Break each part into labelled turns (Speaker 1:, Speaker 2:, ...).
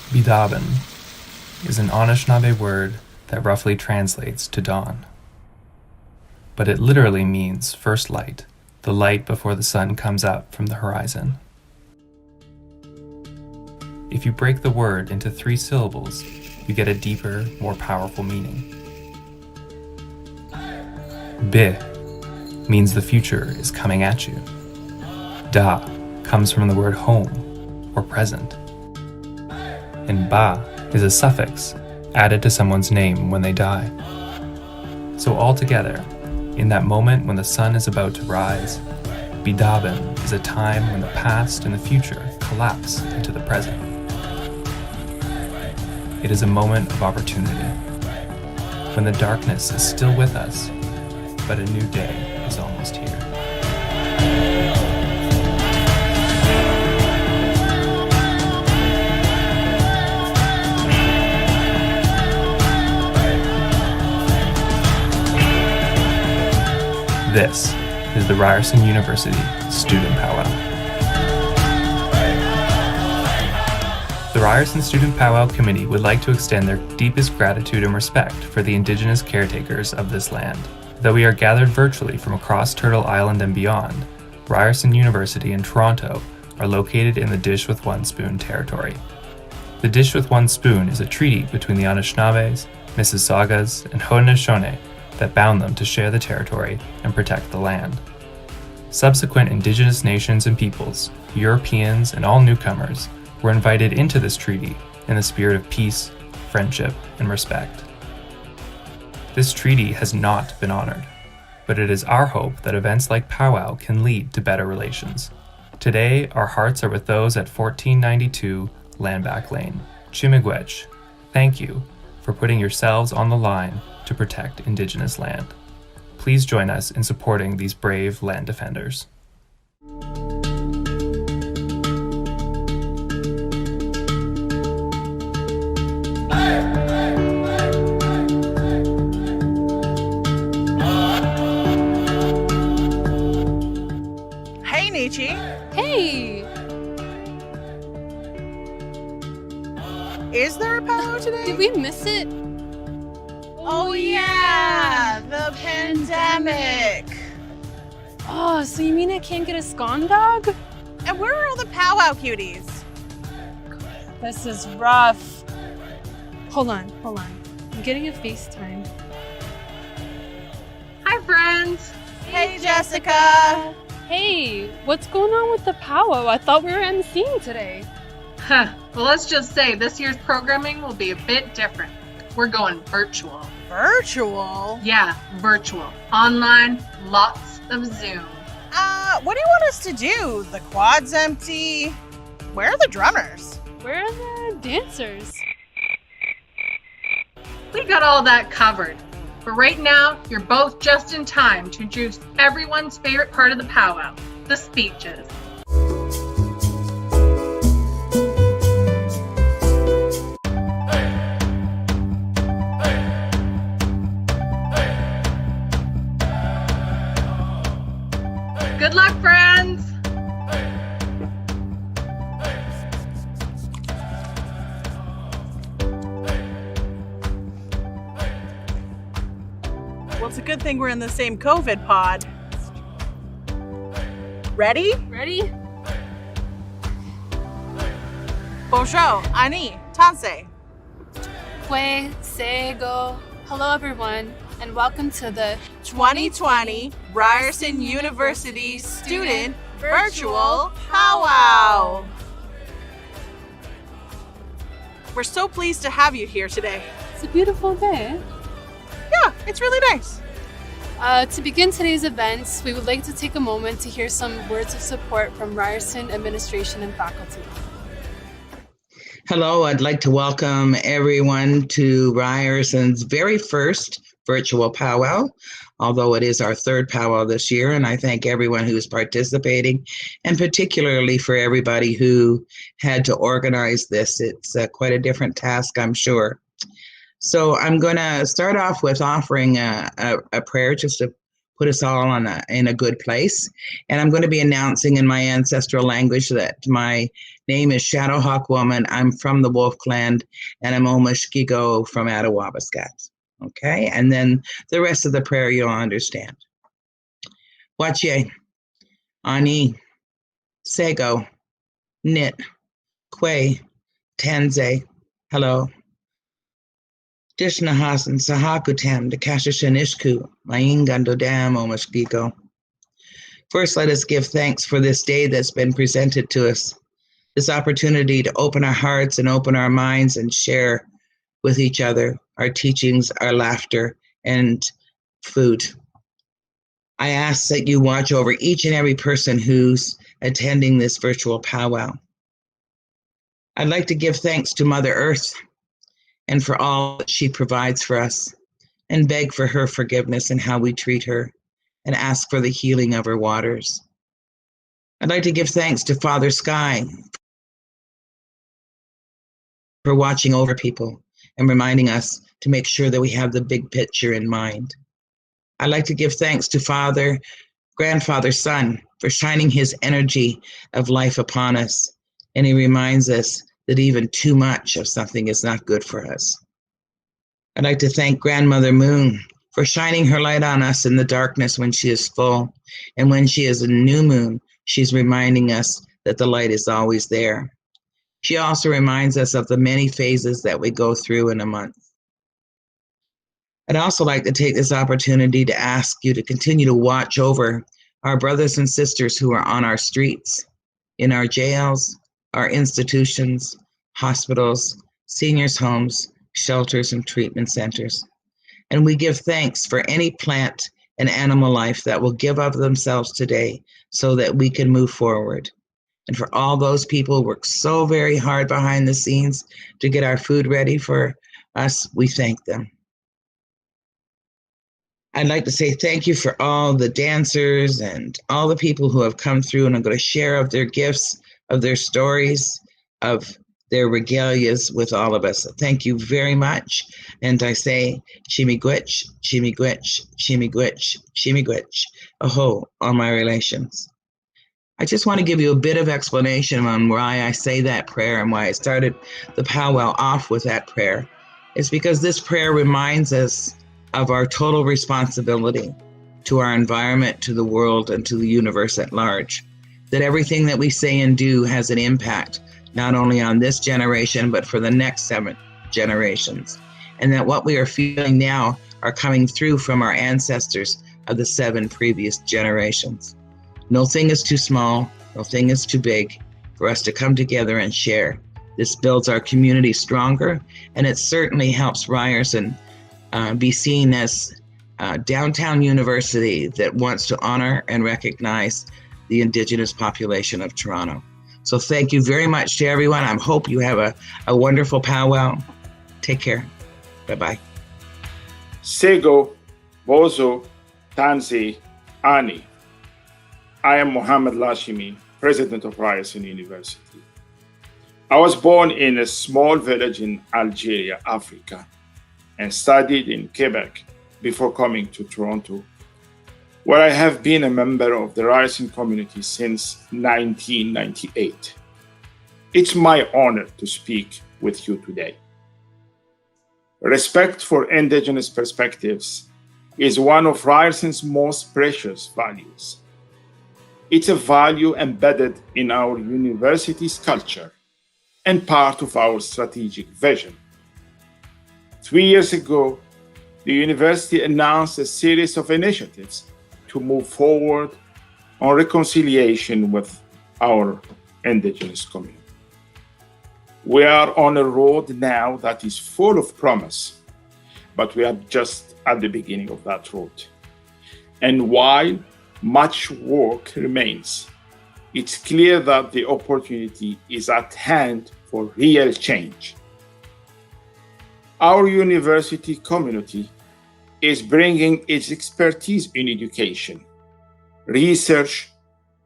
Speaker 1: Bidaban is an Anishinaabe word that roughly translates to dawn. But it literally means first light, the light before the sun comes up from the horizon. If you break the word into 3 syllables, you get a deeper, more powerful meaning. Bi means the future is coming at you. Da comes from the word home or present. And ba is a suffix added to someone's name when they die. So altogether, in that moment when the sun is about to rise, bidaban is a time when the past and the future collapse into the present. It is a moment of opportunity, when the darkness is still with us, but a new day is almost here. This is the Ryerson University Student Pow Wow. The Ryerson Student Pow Wow Committee would like to extend their deepest gratitude and respect for the indigenous caretakers of this land. Though we are gathered virtually from across Turtle Island and beyond, Ryerson University and Toronto are located in the Dish with One Spoon territory. The Dish with One Spoon is a treaty between the Anishinaabes, Mississaugas, and Haudenosaunee that bound them to share the territory and protect the land. Subsequent indigenous nations and peoples, Europeans and all newcomers, were invited into this treaty in the spirit of peace, friendship, and respect. This treaty has not been honored, but it is our hope that events like powwow can lead to better relations. Today, our hearts are with those at 1492 Landback Lane. Chimigwech, thank you for putting yourselves on the line to protect Indigenous land. Please join us in supporting these brave land defenders.
Speaker 2: Hey, Nietzsche.
Speaker 3: Hey!
Speaker 2: Is there a powwow today?
Speaker 3: Did we miss it?
Speaker 2: Oh, yeah, the pandemic.
Speaker 3: Oh, so you mean I can't get a scone dog?
Speaker 2: And where are all the powwow cuties?
Speaker 3: This is rough. Hold on. I'm getting a FaceTime.
Speaker 4: Hi, friends.
Speaker 2: Hey, Jessica.
Speaker 3: Hey, what's going on with the powwow? I thought we were emceeing today.
Speaker 4: Well, let's just say this year's programming will be a bit different. We're going virtual.
Speaker 2: Virtual?
Speaker 4: Yeah, virtual. Online, lots of Zoom.
Speaker 2: What do you want us to do? The quad's empty. Where are the drummers?
Speaker 3: Where are the dancers?
Speaker 4: We got all that covered. But right now, you're both just in time to introduce everyone's favorite part of the powwow, the speeches. Good luck, friends!
Speaker 2: Well, it's a good thing we're in the same COVID pod. Ready?
Speaker 3: Ready?
Speaker 2: Bonjour, Ani, Tanse.
Speaker 3: Kwe, Sego. Hello, everyone, and welcome to the
Speaker 2: 2020 Ryerson University Student Virtual Powwow. We're so pleased to have you here today.
Speaker 3: It's a beautiful day.
Speaker 2: Yeah, it's really nice.
Speaker 3: To begin today's events, we would like to take a moment to hear some words of support from Ryerson administration and faculty.
Speaker 5: Hello, I'd like to welcome everyone to Ryerson's very first virtual powwow, although it is our third powwow this year, and I thank everyone who is participating, and particularly for everybody who had to organize this. It's quite a different task, I'm sure. So I'm going to start off with offering a prayer just to put us all in a good place. And I'm going to be announcing in my ancestral language that my name is Shadowhawk Woman. I'm from the Wolf Clan, and I'm Omashkigo from Attawabaskat. Okay, and then the rest of the prayer you'll understand. Wache, Ani, Sego, Nit, Kwe, Tanze, hello. Dishnahasan Sahakutam, Dakashashanishku, Maingando Dam, Omashkigo. First, let us give thanks for this day that's been presented to us, this opportunity to open our hearts and open our minds and share with each other our teachings, our laughter, and food. I ask that you watch over each and every person who's attending this virtual powwow. I'd like to give thanks to Mother Earth and for all that she provides for us, and beg for her forgiveness in how we treat her, and ask for the healing of her waters. I'd like to give thanks to Father Sky for watching over people and reminding us to make sure that we have the big picture in mind. I'd like to give thanks to Grandfather Sun, for shining his energy of life upon us, and he reminds us that even too much of something is not good for us. I'd like to thank Grandmother Moon for shining her light on us in the darkness when she is full, and when she is a new moon, she's reminding us that the light is always there. She also reminds us of the many phases that we go through in a month. I'd also like to take this opportunity to ask you to continue to watch over our brothers and sisters who are on our streets, in our jails, our institutions, hospitals, seniors' homes, shelters, and treatment centers. And we give thanks for any plant and animal life that will give of themselves today so that we can move forward. And for all those people who work so very hard behind the scenes to get our food ready for us, we thank them. I'd like to say thank you for all the dancers and all the people who have come through and are going to share of their gifts, of their stories, of their regalias with all of us. Thank you very much. And I say, Chimigwich, Chimigwich, Chimigwich, Chimigwich, aho, all my relations. I just want to give you a bit of explanation on why I say that prayer and why I started the powwow off with that prayer. It's because this prayer reminds us of our total responsibility to our environment, to the world, and to the universe at large. That everything that we say and do has an impact, not only on this generation, but for the next 7 generations. And that what we are feeling now are coming through from our ancestors of the 7 previous generations. No thing is too small, no thing is too big for us to come together and share. This builds our community stronger, and it certainly helps Ryerson be seen as a downtown university that wants to honor and recognize the Indigenous population of Toronto. So thank you very much to everyone. I hope you have a wonderful powwow. Take care. Bye-bye.
Speaker 6: Sego, Bozo, Tanzi, Ani. I am Mohammed Lashimi, president of Ryerson University. I was born in a small village in Algeria, Africa, and studied in Quebec before coming to Toronto, where I have been a member of the Ryerson community since 1998. It's my honor to speak with you today. Respect for Indigenous perspectives is one of Ryerson's most precious values. It's a value embedded in our university's culture and part of our strategic vision. 3 years ago, the university announced a series of initiatives to move forward on reconciliation with our Indigenous community. We are on a road now that is full of promise, but we are just at the beginning of that road. And while much work remains, it's clear that the opportunity is at hand for real change. Our university community is bringing its expertise in education, research,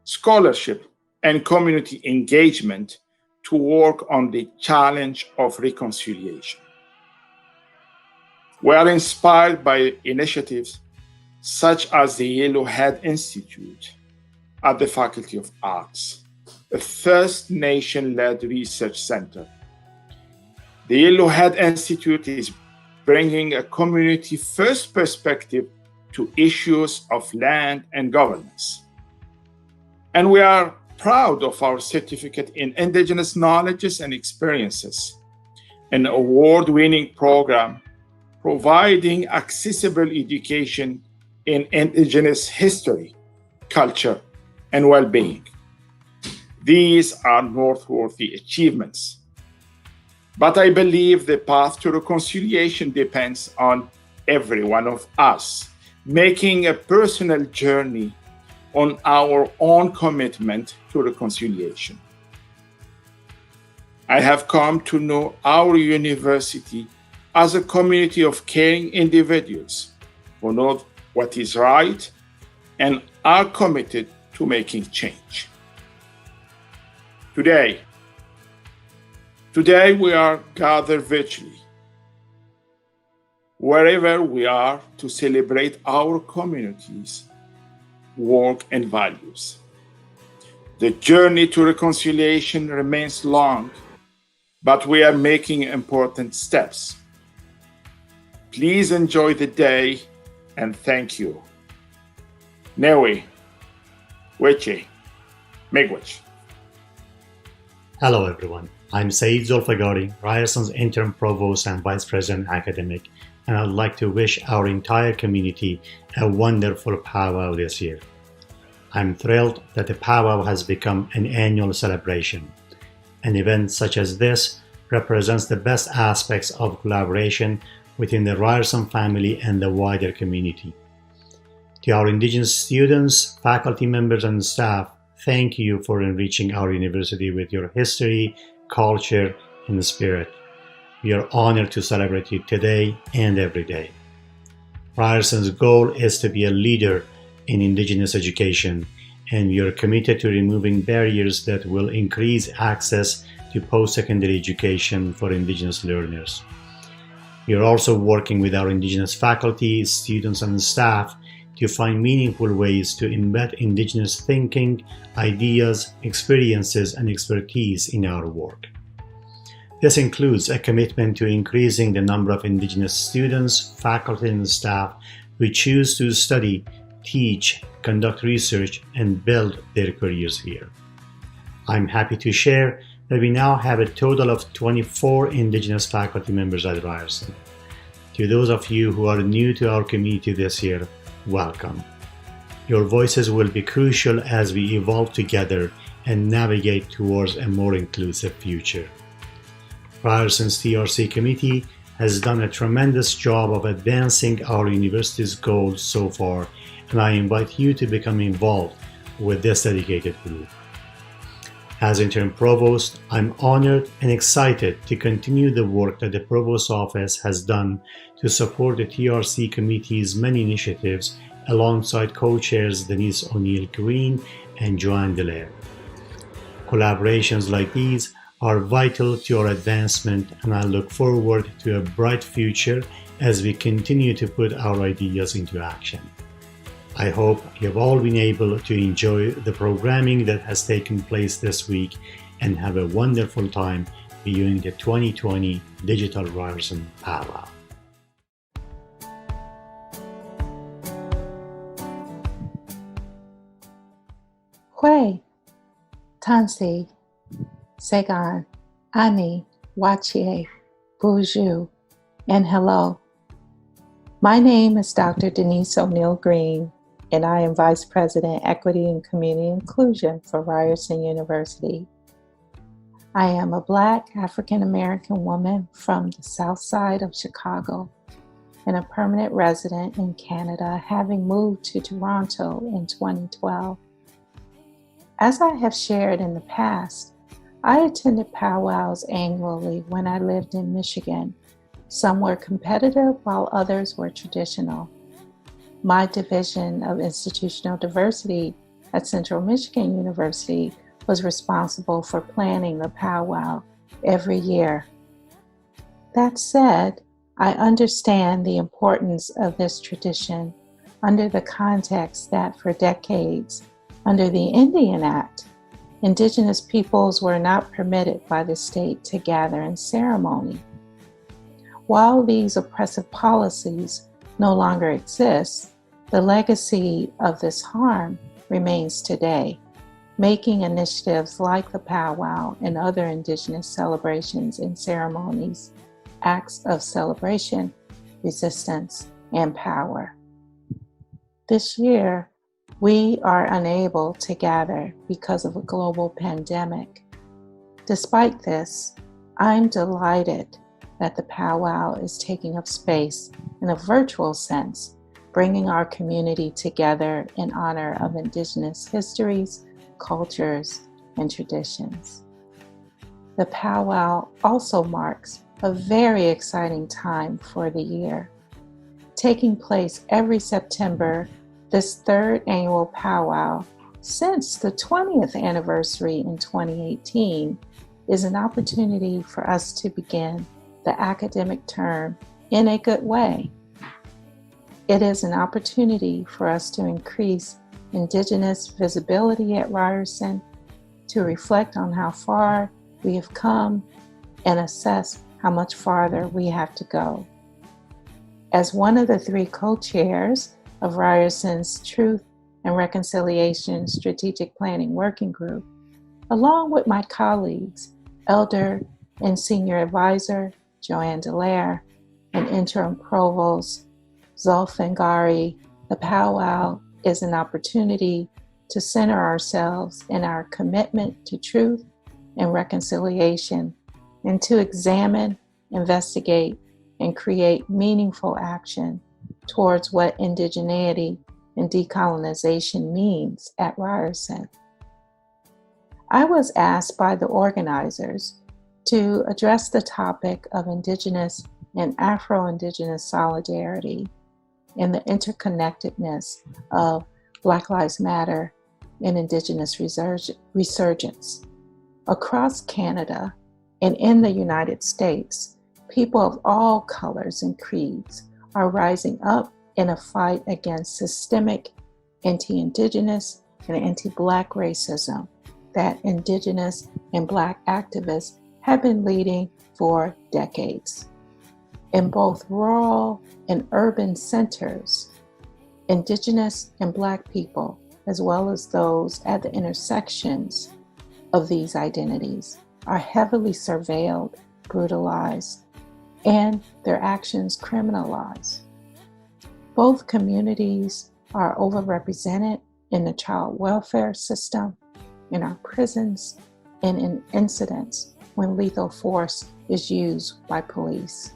Speaker 6: scholarship, and community engagement to work on the challenge of reconciliation. We are inspired by initiatives such as the Yellowhead Institute at the Faculty of Arts, a First Nation-led research center. The Yellowhead Institute is bringing a community-first perspective to issues of land and governance. And we are proud of our certificate in indigenous knowledges and experiences, an award-winning program providing accessible education in indigenous history, culture, and well-being. These are noteworthy achievements. But I believe the path to reconciliation depends on every one of us making a personal journey on our own commitment to reconciliation. I have come to know our university as a community of caring individuals who know what is right and are committed to making change. Today we are gathered virtually, wherever we are, to celebrate our communities, work, and values. The journey to reconciliation remains long, but we are making important steps. Please enjoy the day and thank you. Newe, Weche, Miigwech.
Speaker 7: Hello everyone, I'm Saeed Zulfagari, Ryerson's Interim Provost and Vice President Academic, and I'd like to wish our entire community a wonderful powwow this year. I'm thrilled that the powwow has become an annual celebration. An event such as this represents the best aspects of collaboration within the Ryerson family and the wider community. To our Indigenous students, faculty members, and staff, thank you for enriching our university with your history, culture, and spirit. We are honored to celebrate you today and every day. Ryerson's goal is to be a leader in Indigenous education, and we are committed to removing barriers that will increase access to post-secondary education for Indigenous learners. We are also working with our Indigenous faculty, students, and staff to find meaningful ways to embed Indigenous thinking, ideas, experiences, and expertise in our work. This includes a commitment to increasing the number of Indigenous students, faculty, and staff who choose to study, teach, conduct research, and build their careers here. I'm happy to share that we now have a total of 24 Indigenous faculty members at Ryerson. To those of you who are new to our community this year, welcome. Your voices will be crucial as we evolve together and navigate towards a more inclusive future. Ryerson's TRC committee has done a tremendous job of advancing our university's goals so far, and I invite you to become involved with this dedicated group. As Interim Provost, I'm honored and excited to continue the work that the Provost's Office has done to support the TRC Committee's many initiatives alongside co-chairs Denise O'Neill-Green and Joanne Delaire. Collaborations like these are vital to our advancement, and I look forward to a bright future as we continue to put our ideas into action. I hope you've all been able to enjoy the programming that has taken place this week and have a wonderful time viewing the 2020 Digital Ryerson Pow Wow.
Speaker 8: Hue, Tansi, Segan, Ani, Wachie, Bonjour, and hello. My name is Dr. Denise O'Neill-Green, and I am Vice President, Equity and Community Inclusion for Ryerson University. I am a Black African-American woman from the South Side of Chicago and a permanent resident in Canada, having moved to Toronto in 2012. As I have shared in the past, I attended powwows annually when I lived in Michigan. Some were competitive while others were traditional. My Division of Institutional Diversity at Central Michigan University was responsible for planning the powwow every year. That said, I understand the importance of this tradition under the context that for decades, under the Indian Act, Indigenous peoples were not permitted by the state to gather in ceremony. While these oppressive policies no longer exist, the legacy of this harm remains today, making initiatives like the powwow and other Indigenous celebrations and ceremonies acts of celebration, resistance, and power. This year, we are unable to gather because of a global pandemic. Despite this, I'm delighted that the powwow is taking up space in a virtual sense, bringing our community together in honor of Indigenous histories, cultures, and traditions. The powwow also marks a very exciting time for the year. Taking place every September, this third annual powwow, since the 20th anniversary in 2018, is an opportunity for us to begin the academic term in a good way. It is an opportunity for us to increase Indigenous visibility at Ryerson, to reflect on how far we have come and assess how much farther we have to go. As one of the 3 co-chairs of Ryerson's Truth and Reconciliation Strategic Planning Working Group, along with my colleagues, Elder and Senior Advisor Joanne Dallaire, and Interim Provost Zulfangari, the powwow is an opportunity to center ourselves in our commitment to truth and reconciliation, and to examine, investigate, and create meaningful action towards what indigeneity and decolonization means at Ryerson. I was asked by the organizers to address the topic of Indigenous and Afro-Indigenous solidarity and the interconnectedness of Black Lives Matter and Indigenous resurgence. Across Canada and in the United States, people of all colors and creeds are rising up in a fight against systemic anti-Indigenous and anti-Black racism that Indigenous and Black activists have been leading for decades. In both rural and urban centers, Indigenous and Black people, as well as those at the intersections of these identities, are heavily surveilled, brutalized, and their actions criminalized. Both communities are overrepresented in the child welfare system, in our prisons, and in incidents when lethal force is used by police.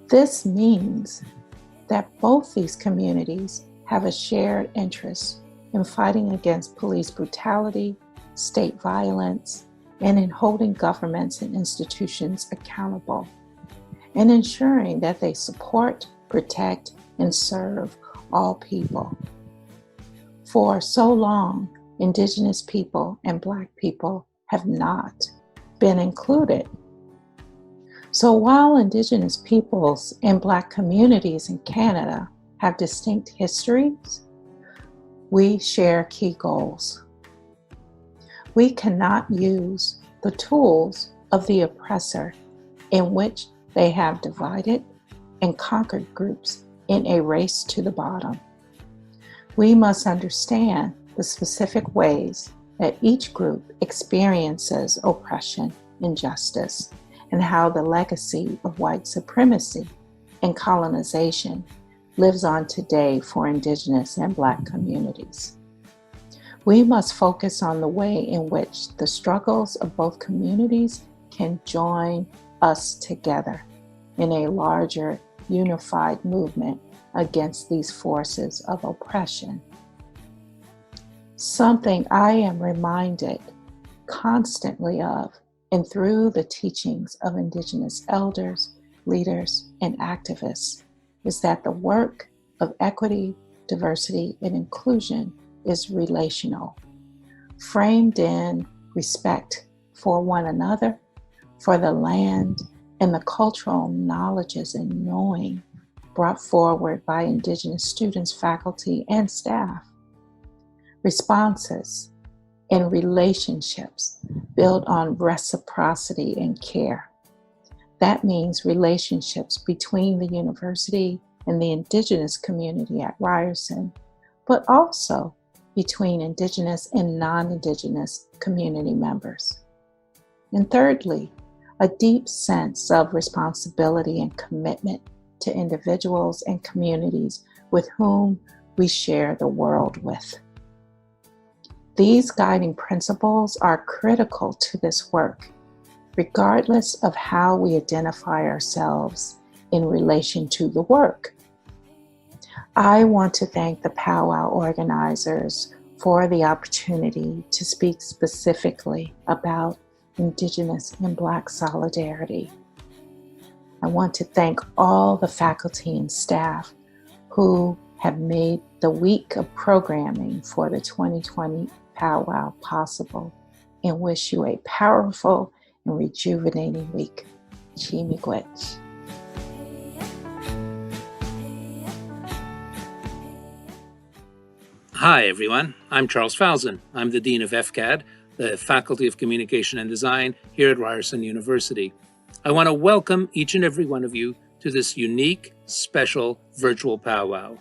Speaker 8: This means that both these communities have a shared interest in fighting against police brutality, state violence, and in holding governments and institutions accountable, and ensuring that they support, protect, and serve all people. For so long, Indigenous people and Black people have not been included. So while Indigenous peoples and Black communities in Canada have distinct histories, we share key goals. We cannot use the tools of the oppressor in which they have divided and conquered groups in a race to the bottom. We must understand the specific ways that each group experiences oppression, injustice, and how the legacy of white supremacy and colonization lives on today for Indigenous and Black communities. We must focus on the way in which the struggles of both communities can join us together in a larger, unified movement against these forces of oppression. Something I am reminded constantly of and through the teachings of Indigenous elders, leaders, and activists is that the work of equity, diversity, and inclusion is relational, framed in respect for one another, for the land, and the cultural knowledges and knowing brought forward by Indigenous students, faculty, and staff. Responses and relationships built on reciprocity and care. That means relationships between the university and the Indigenous community at Ryerson, but also between Indigenous and non-Indigenous community members. And thirdly, a deep sense of responsibility and commitment to individuals and communities with whom we share the world with. These guiding principles are critical to this work, regardless of how we identify ourselves in relation to the work. I want to thank the powwow organizers for the opportunity to speak specifically about Indigenous and Black solidarity. I want to thank all the faculty and staff who have made the week of programming for the 2020 powwow possible, and wish you a powerful and rejuvenating week. Miigwech.
Speaker 9: Hi, everyone. I'm Charles Falzon. I'm the Dean of FCAD, the Faculty of Communication and Design here at Ryerson University. I want to welcome each and every one of you to this unique, special virtual powwow.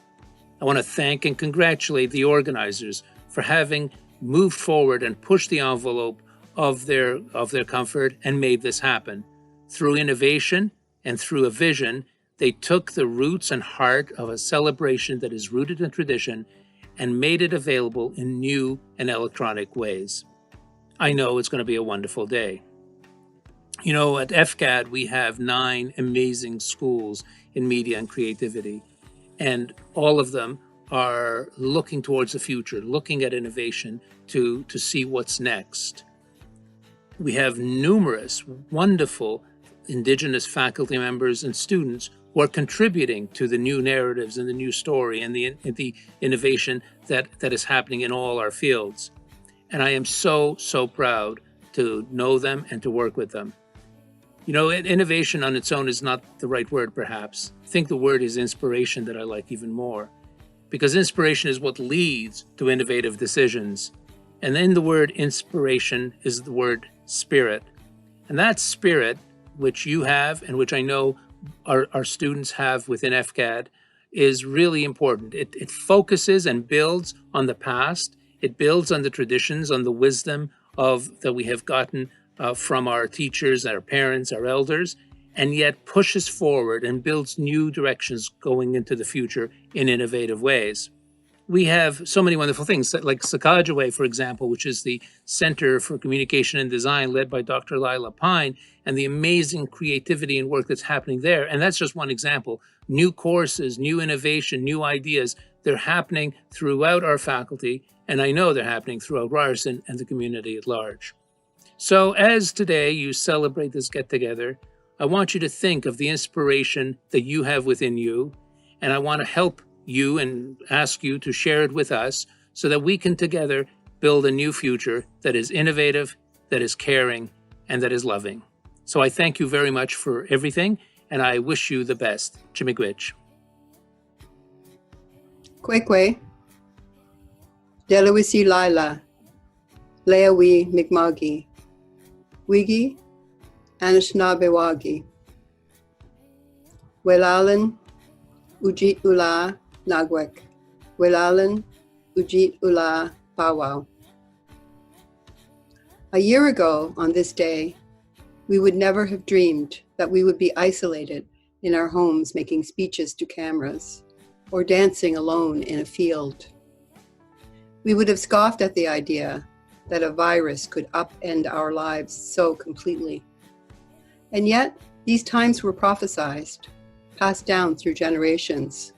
Speaker 9: I want to thank and congratulate the organizers for having moved forward and pushed the envelope of their comfort and made this happen. Through innovation and through a vision, they took the roots and heart of a celebration that is rooted in tradition and made it available in new and electronic ways. I know it's going to be a wonderful day. You know, at FCAD, we have 9 amazing schools in media and creativity, and all of them are looking towards the future, looking at innovation to see what's next. We have numerous wonderful Indigenous faculty members and students who are contributing to the new narratives and the new story and the innovation that is happening in all our fields. And I am so proud to know them and to work with them. You know, innovation on its own is not the right word, perhaps. I think the word is inspiration that I like even more, because inspiration is what leads to innovative decisions. And in the word inspiration is the word spirit. And that spirit, which you have and which I know our students have within FCAD, is really important. It focuses and builds on the past. It builds on the traditions, on the wisdom that we have gotten from our teachers, our parents, our elders, and yet pushes forward and builds new directions going into the future in innovative ways. We have so many wonderful things, like Sacagaway, for example, which is the Center for Communication and Design led by Dr. Lila Pine, and the amazing creativity and work that's happening there. And that's just one example. New courses, new innovation, new ideas, they're happening throughout our faculty, and I know they're happening throughout Ryerson and the community at large. So as today you celebrate this get-together, I want you to think of the inspiration that you have within you, and I want to help you and ask you to share it with us so that we can together build a new future that is innovative, that is caring, and that is loving. So I thank you very much for everything, and I wish you the best. Miigwech.
Speaker 10: Kwekwe, Delawisi Lila, Leawi Mi'kma'ki, Wigi, Anishnaabewagi, Welalan, Ujit Ula, Nagwek, Welalan, Ujit Ula, Pow Wow. A year ago on this day, we would never have dreamed that we would be isolated in our homes making speeches to cameras or dancing alone in a field. We would have scoffed at the idea that a virus could upend our lives so completely. And yet, these times were prophesized, passed down through generations.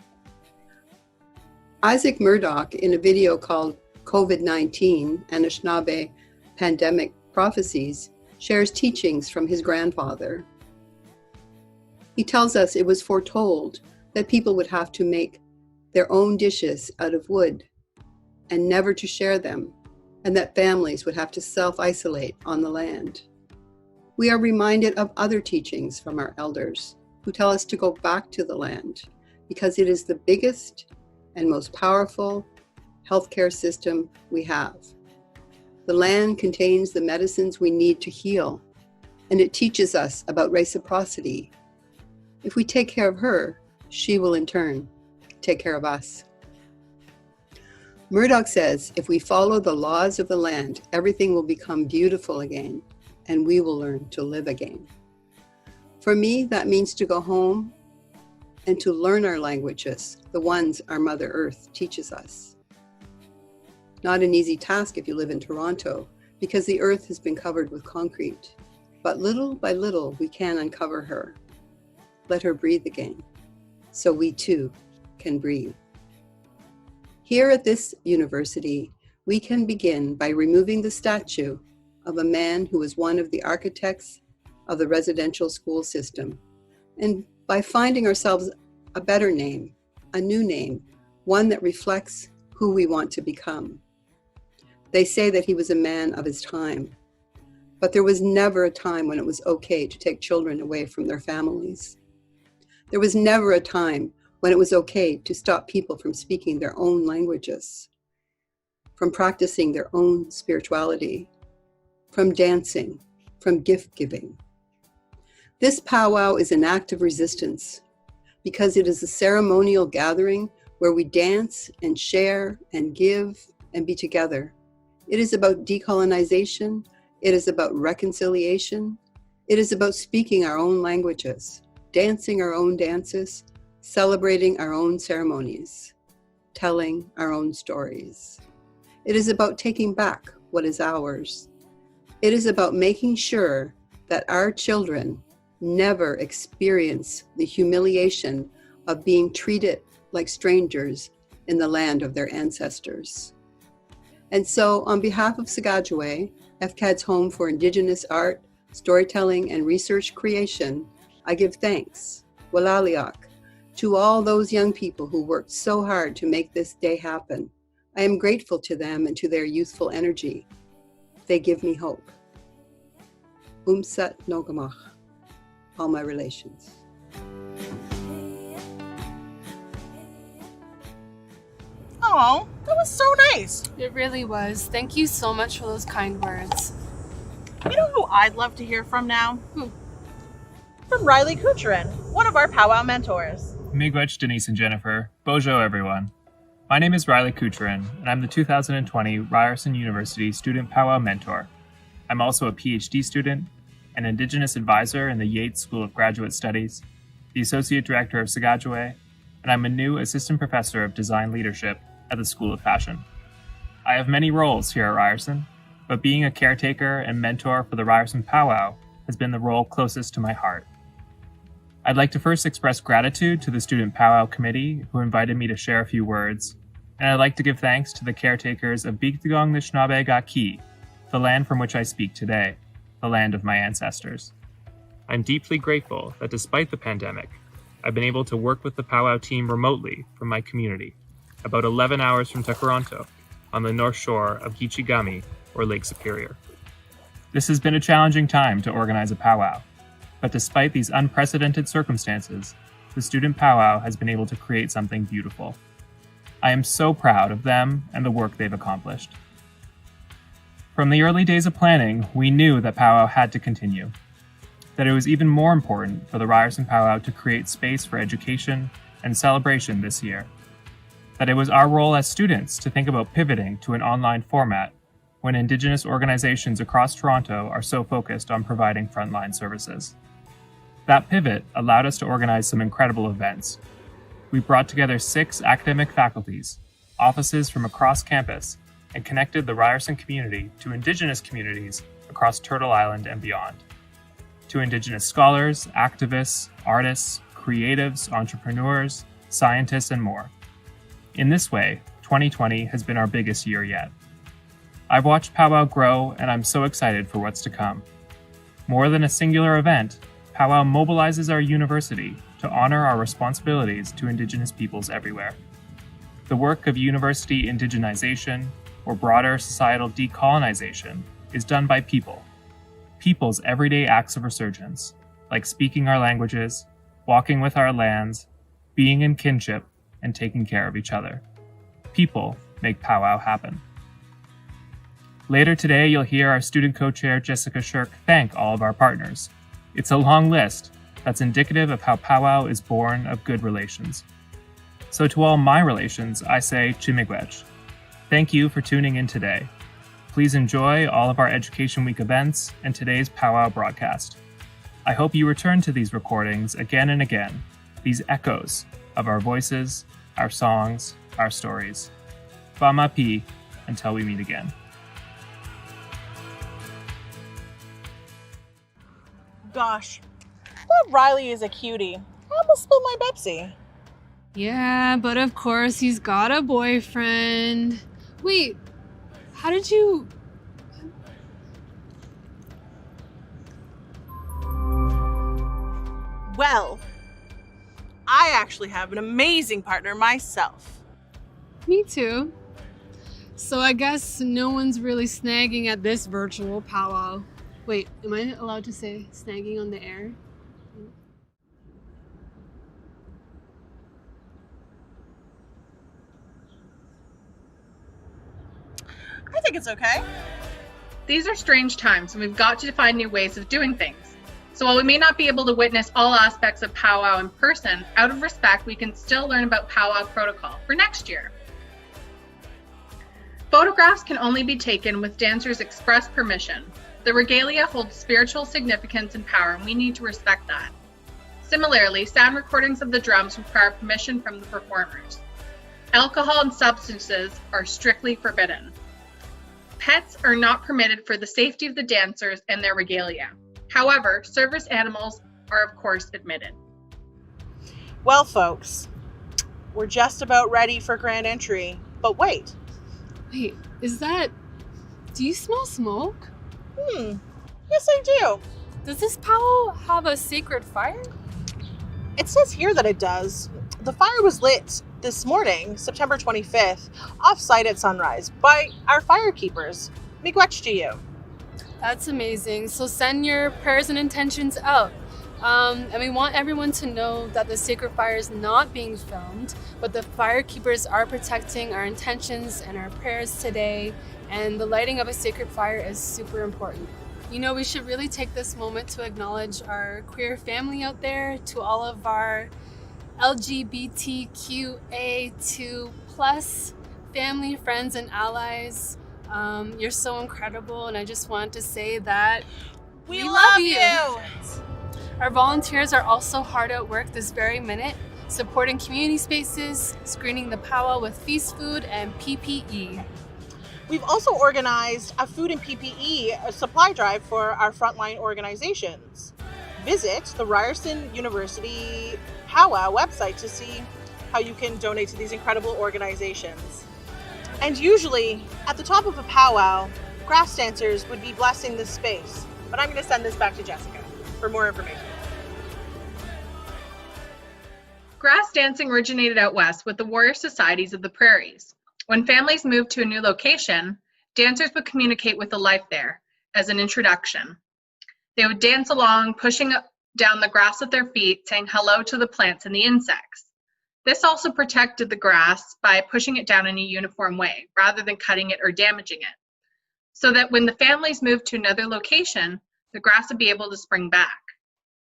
Speaker 10: Isaac Murdoch, in a video called COVID-19, Anishinaabe Pandemic Prophecies, shares teachings from his grandfather. He tells us it was foretold that people would have to make their own dishes out of wood and never to share them, and that families would have to self-isolate on the land. We are reminded of other teachings from our elders who tell us to go back to the land because it is the biggest and most powerful healthcare system we have. The land contains the medicines we need to heal, and it teaches us about reciprocity. If we take care of her, she will in turn take care of us. Murdoch says, if we follow the laws of the land, everything will become beautiful again, and we will learn to live again. For me, that means to go home and to learn our languages, the ones our Mother Earth teaches us. Not an easy task if you live in Toronto, because the earth has been covered with concrete. But little by little, we can uncover her. Let her breathe again, so we too can breathe. Here at this university, we can begin by removing the statue of a man who was one of the architects of the residential school system, and by finding ourselves a better name, a new name, one that reflects who we want to become. They say that he was a man of his time, but there was never a time when it was okay to take children away from their families. There was never a time when it was okay to stop people from speaking their own languages, from practicing their own spirituality, from dancing, from gift giving. This powwow is an act of resistance because it is a ceremonial gathering where we dance and share and give and be together. It is about decolonization. It is about reconciliation. It is about speaking our own languages, dancing our own dances, celebrating our own ceremonies, telling our own stories. It is about taking back what is ours. It is about making sure that our children never experience the humiliation of being treated like strangers in the land of their ancestors. And so, on behalf of Sagajaway, FCAD's home for Indigenous art, storytelling, and research creation, I give thanks, Walaliak, to all those young people who worked so hard to make this day happen. I am grateful to them and to their youthful energy. They give me hope. Umsat Nogamach, all my relations.
Speaker 2: Oh, that was so nice.
Speaker 3: It really was. Thank you so much for those kind words.
Speaker 2: You know who I'd love to hear from now?
Speaker 3: Who?
Speaker 2: From Riley Kucherin, one of our powwow mentors.
Speaker 1: Miigwech, Denise, and Jennifer. Bojo, everyone. My name is Riley Kucherin, and I'm the 2020 Ryerson University Student Powwow Mentor. I'm also a PhD student, an Indigenous advisor in the Yates School of Graduate Studies, the Associate Director of Sagajaway, and I'm a new Assistant Professor of Design Leadership at the School of Fashion. I have many roles here at Ryerson, but being a caretaker and mentor for the Ryerson Pow Wow has been the role closest to my heart. I'd like to first express gratitude to the Student Powwow Committee who invited me to share a few words, and I'd like to give thanks to the caretakers of Bigdagong Nishnabeg Aki, the land from which I speak today, the land of my ancestors. I'm deeply grateful that despite the pandemic, I've been able to work with the powwow team remotely from my community, about 11 hours from Takaranto, on the north shore of Gichigami, or Lake Superior. This has been a challenging time to organize a powwow, but despite these unprecedented circumstances, the Student Powwow has been able to create something beautiful. I am so proud of them and the work they've accomplished. From the early days of planning, we knew that powwow had to continue, that it was even more important for the Ryerson Powwow to create space for education and celebration this year, that it was our role as students to think about pivoting to an online format when Indigenous organizations across Toronto are so focused on providing frontline services. That pivot allowed us to organize some incredible events. We brought together 6 academic faculties, offices from across campus, and connected the Ryerson community to Indigenous communities across Turtle Island and beyond. To Indigenous scholars, activists, artists, creatives, entrepreneurs, scientists, and more. In this way, 2020 has been our biggest year yet. I've watched powwow grow, and I'm so excited for what's to come. More than a singular event, powwow mobilizes our university to honor our responsibilities to Indigenous peoples everywhere. The work of university indigenization, or broader societal decolonization, is done by people. People's everyday acts of resurgence, like speaking our languages, walking with our lands, being in kinship, and taking care of each other. People make powwow happen. Later today, you'll hear our student co-chair Jessica Shirk thank all of our partners. It's a long list that's indicative of how powwow is born of good relations. So to all my relations, I say Chimigwech. Thank you for tuning in today. Please enjoy all of our Education Week events and today's powwow broadcast. I hope you return to these recordings again and again, these echoes of our voices, our songs, our stories. Bamapi, until we meet again.
Speaker 2: Gosh, that Riley is a cutie. I almost spilled my Pepsi.
Speaker 3: Yeah, but of course he's got a boyfriend. Wait, how did you...
Speaker 2: Well, I actually have an amazing partner myself.
Speaker 3: Me too. So I guess no one's really snagging at this virtual powwow. Wait, am I allowed to say snagging on the air?
Speaker 2: I think it's okay.
Speaker 4: These are strange times, and we've got to find new ways of doing things. So while we may not be able to witness all aspects of powwow in person, out of respect, we can still learn about powwow protocol for next year. Photographs can only be taken with dancers' express permission. The regalia holds spiritual significance and power, and we need to respect that. Similarly, sound recordings of the drums require permission from the performers. Alcohol and substances are strictly forbidden. Pets are not permitted for the safety of the dancers and their regalia. However, service animals are of course admitted.
Speaker 2: Well, folks, we're just about ready for grand entry, but wait.
Speaker 3: Wait, is that... Do you smell smoke?
Speaker 2: Yes, I do.
Speaker 3: Does this powwow have a sacred fire?
Speaker 2: It says here that it does. The fire was lit this morning, September 25th, off-site at sunrise by our firekeepers. Miigwech to you.
Speaker 3: That's amazing. So send your prayers and intentions out. And we want everyone to know that the sacred fire is not being filmed, but the firekeepers are protecting our intentions and our prayers today. And the lighting of a sacred fire is super important. You know, we should really take this moment to acknowledge our queer family out there, to all of our LGBTQA2+ family, friends, and allies. You're so incredible, and I just want to say that
Speaker 2: We love you!
Speaker 3: Our volunteers are also hard at work this very minute, supporting community spaces, screening the powwow with feast food and PPE.
Speaker 2: We've also organized a food and PPE supply drive for our frontline organizations. Visit the Ryerson University Powwow website to see how you can donate to these incredible organizations. And usually, at the top of a powwow, grass dancers would be blessing this space. But I'm going to send this back to Jessica for more information.
Speaker 4: Grass dancing originated out west with the warrior societies of the prairies. When families moved to a new location, dancers would communicate with the life there as an introduction. They would dance along, pushing down the grass with their feet, saying hello to the plants and the insects. This also protected the grass by pushing it down in a uniform way, rather than cutting it or damaging it, so that when the families moved to another location, the grass would be able to spring back.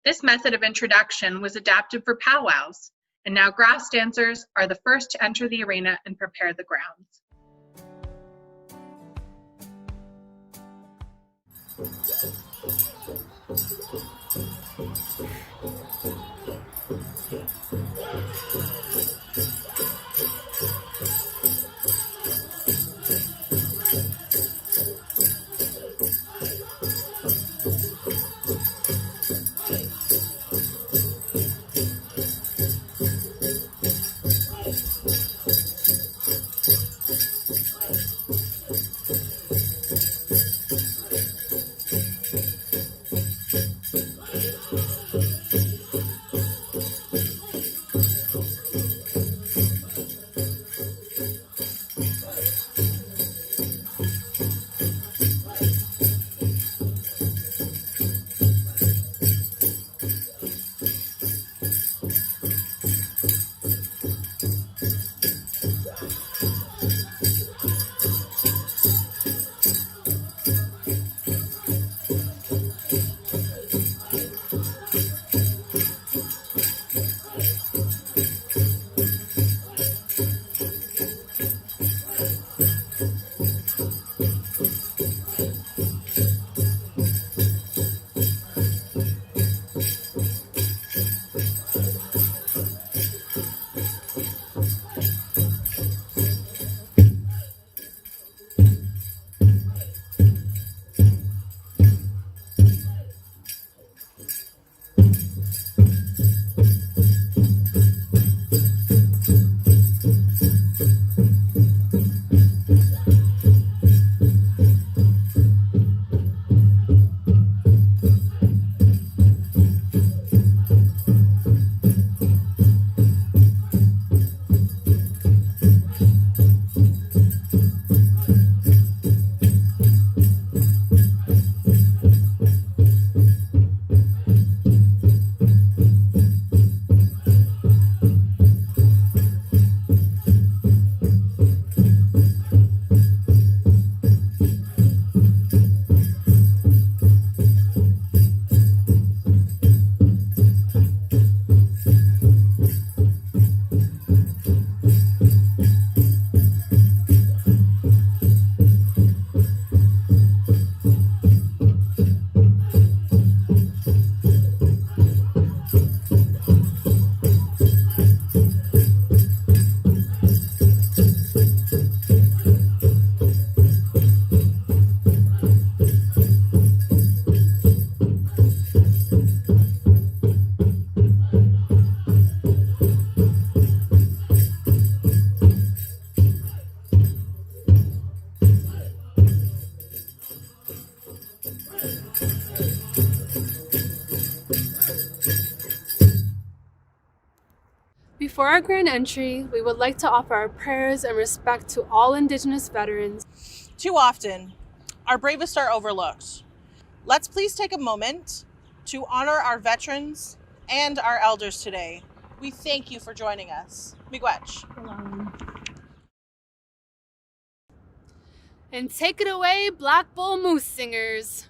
Speaker 4: This method of introduction was adapted for powwows, and now grass dancers are the first to enter the arena and prepare the grounds.
Speaker 3: Before our grand entry, we would like to offer our prayers and respect to all Indigenous veterans.
Speaker 2: Too often, our bravest are overlooked. Let's please take a moment to honor our veterans and our elders today. We thank you for joining us. Miigwech.
Speaker 3: And take it away, Black Bull Moose Singers.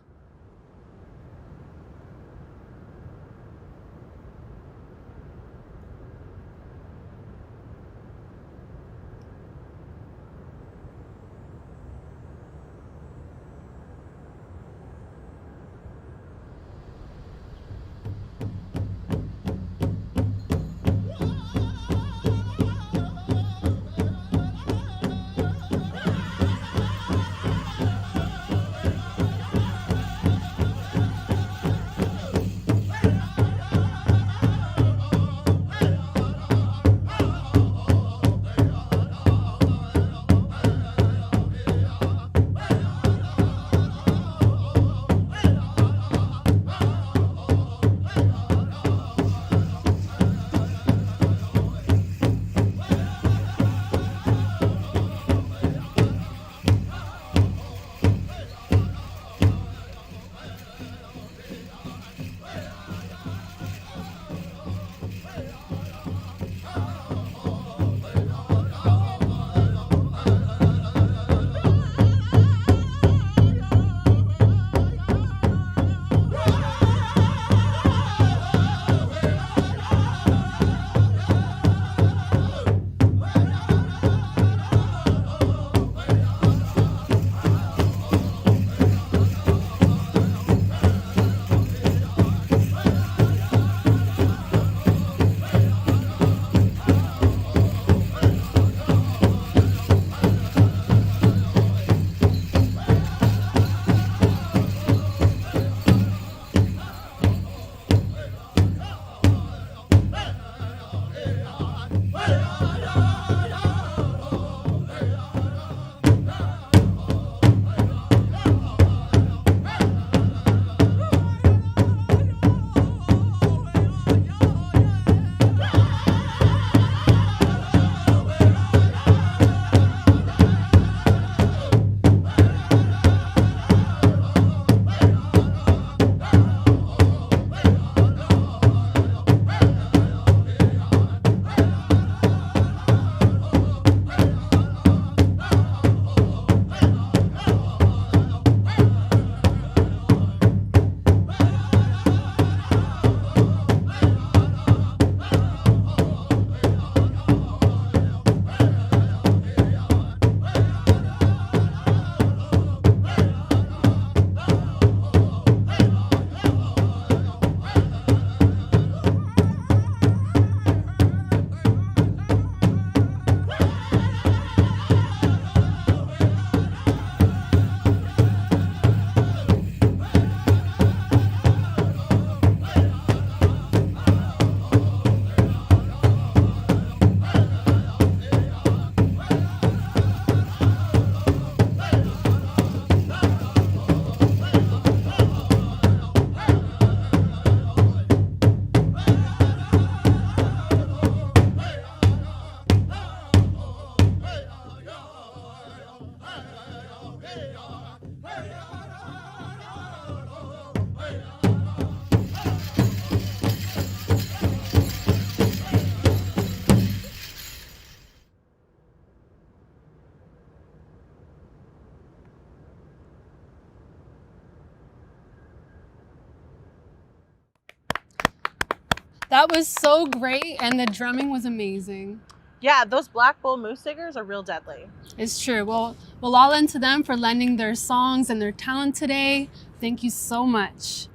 Speaker 3: That was so great, and the drumming was amazing.
Speaker 2: Yeah, those Black Bull Moose Singers are real deadly.
Speaker 3: It's true. Well, we'll all lend to them for lending their songs and their talent today. Thank you so much.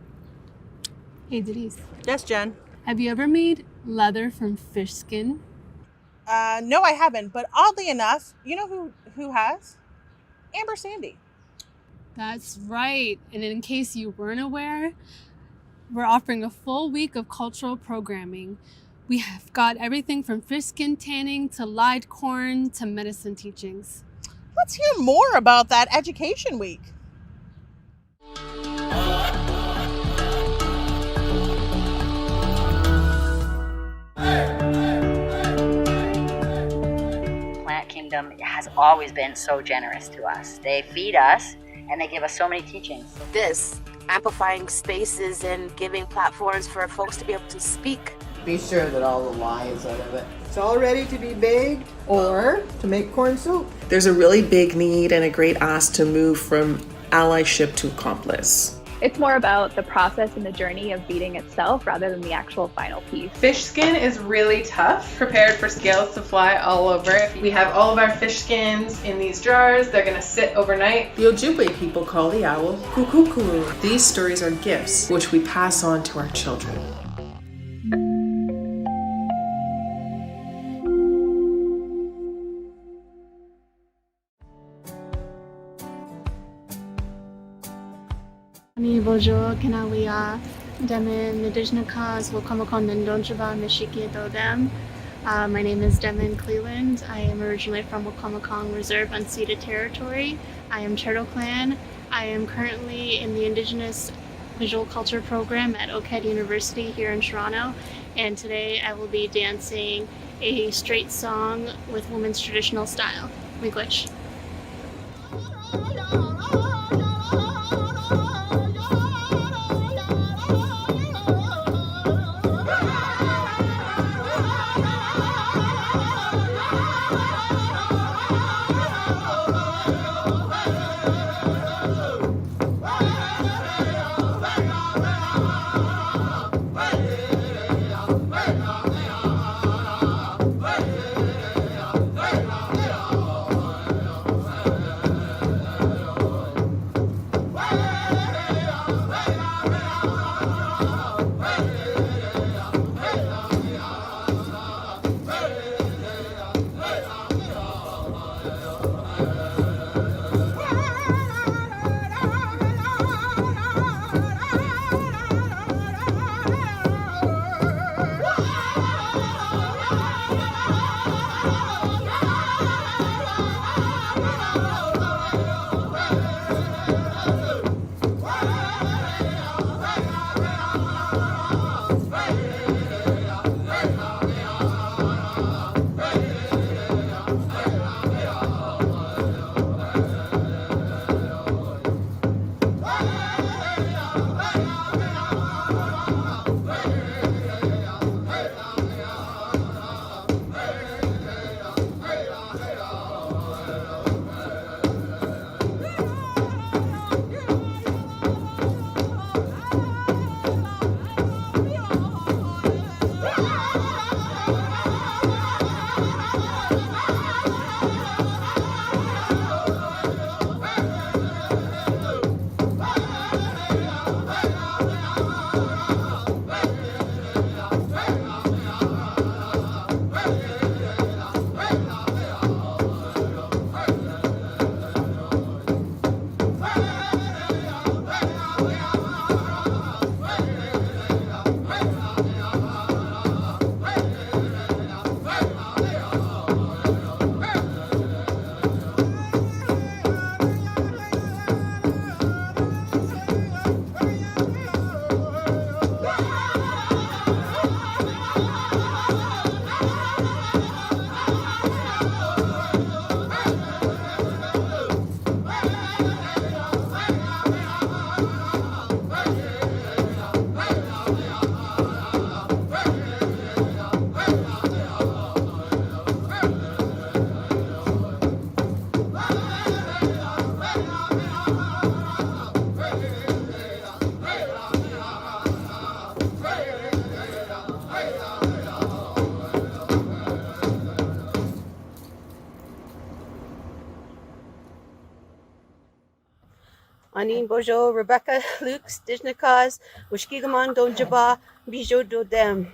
Speaker 3: Hey, Denise.
Speaker 2: Yes, Jen.
Speaker 3: Have you ever made leather from fish skin?
Speaker 2: No, I haven't. But oddly enough, you know who has? Amber Sandy.
Speaker 3: That's right. And in case you weren't aware, we're offering a full week of cultural programming. We have got everything from fish skin tanning to lied corn to medicine teachings.
Speaker 2: Let's hear more about that Education Week.
Speaker 11: Plant Kingdom has always been so generous to us. They feed us and they give us so many teachings.
Speaker 12: This, amplifying spaces and giving platforms for folks to be able to speak.
Speaker 13: Be sure that all the lye is out of it. It's all ready to be baked or to make corn soup.
Speaker 14: There's a really big need and a great ask to move from allyship to accomplice.
Speaker 15: It's more about the process and the journey of beading itself rather than the actual final piece.
Speaker 16: Fish skin is really tough, prepared for scales to fly all over. We have all of our fish skins in these jars. They're gonna sit overnight.
Speaker 14: The Ojibwe people call the owl kukukuru. These stories are gifts which we pass on to our children.
Speaker 17: Ani bojo kinalia demin indigenous wokamakon nendonjaba mishiki dodem. My name is Devin Cleland. I am originally from Wacomakong Reserve unceded territory. I am Turtle Clan. I am currently in the Indigenous Visual Culture program at Oakhead University here in Toronto. And today I will be dancing a straight song with women's traditional style, Miigwech.
Speaker 18: Anin Bojo, Rebecca, Luke, Dijnakas, Wishkigaman, Donjaba, Bijo Dodem.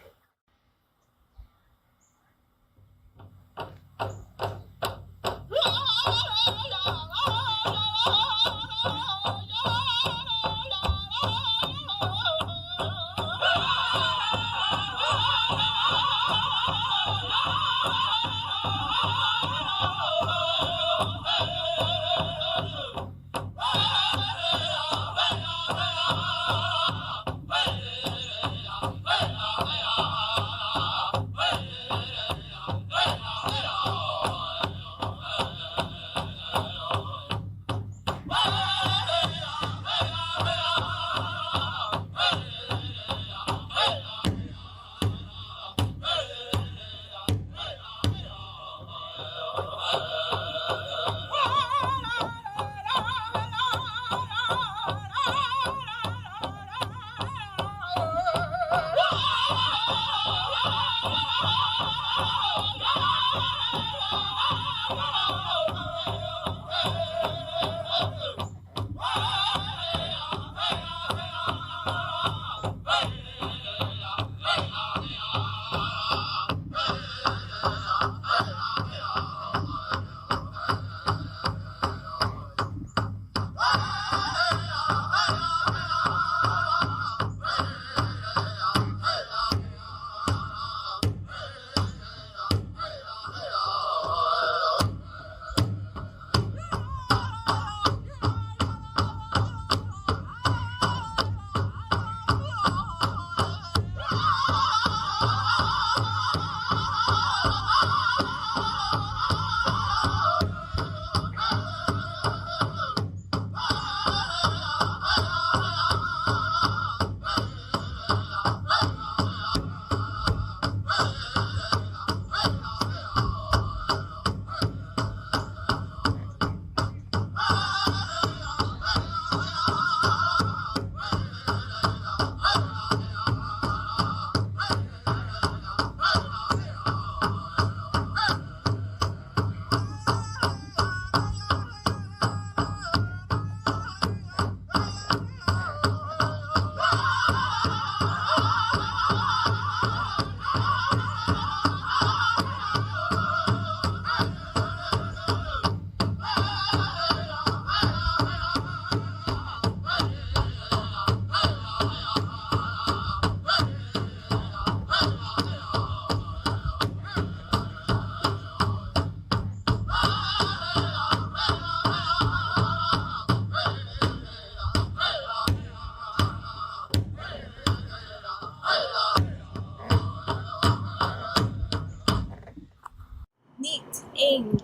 Speaker 19: Neat, Ain,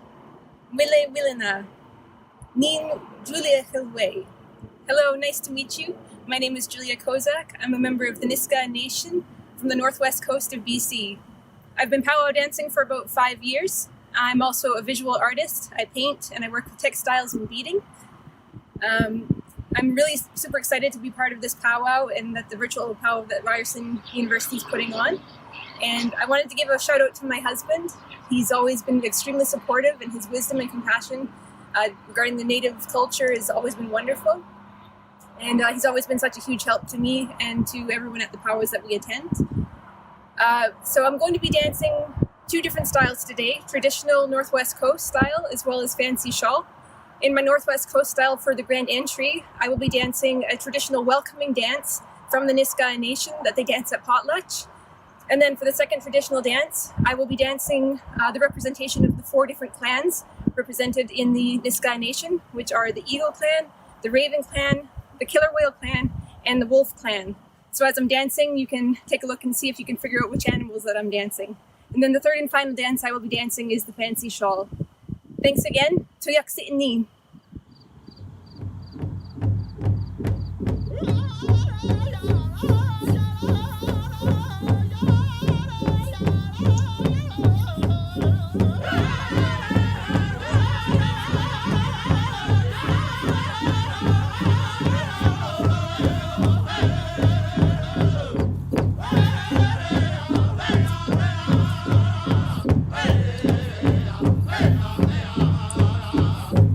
Speaker 19: Wille Willina, Nin Julia Hilway. Hello, nice to meet you. My name is Julia Kozak. I'm a member of the Niska Nation from the northwest coast of BC. I've been powwow dancing for about 5 years. I'm also a visual artist. I paint and I work with textiles and beading. I'm really super excited to be part of this powwow and that the virtual powwow that Ryerson University is putting on. And I wanted to give a shout out to my husband. He's always been extremely supportive, and his wisdom and compassion regarding the Native culture has always been wonderful. And he's always been such a huge help to me and to everyone at the powwows that we attend. So I'm going to be dancing 2 different styles today, traditional Northwest Coast style as well as fancy shawl. In my Northwest Coast style for the grand entry, I will be dancing a traditional welcoming dance from the Niska Nation that they dance at Potlatch. And then for the second traditional dance, I will be dancing the representation of the 4 different clans represented in the Niska Nation, which are the Eagle Clan, the Raven Clan, the Killer Whale Clan, and the Wolf Clan. So as I'm dancing, you can take a look and see if you can figure out which animals that I'm dancing. And then the third and final dance I will be dancing is the fancy shawl. Thanks again. Tuyak Sitini.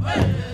Speaker 20: Hey!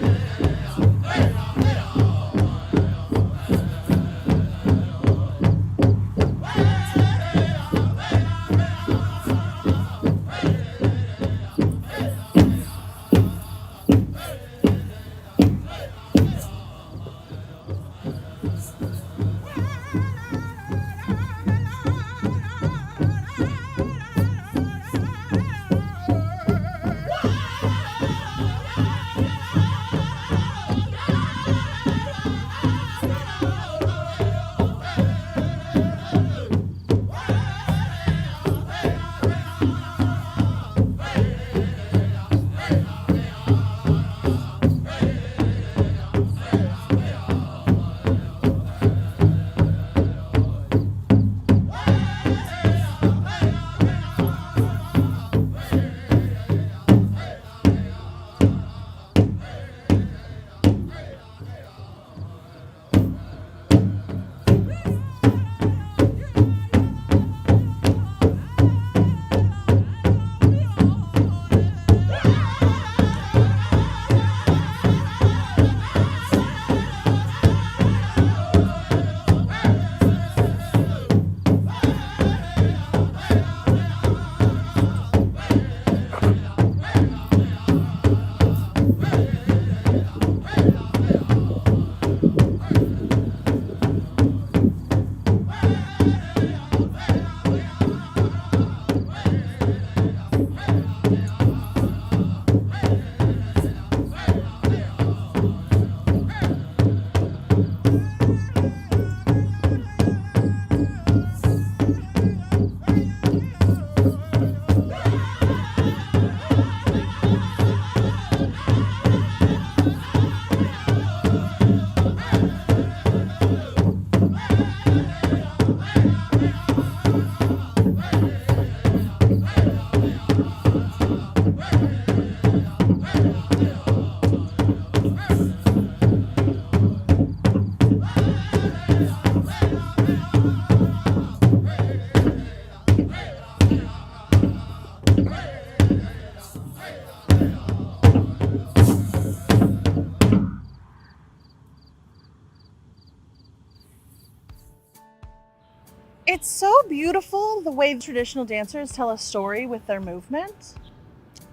Speaker 2: It's so beautiful the way traditional dancers tell a story with their movement.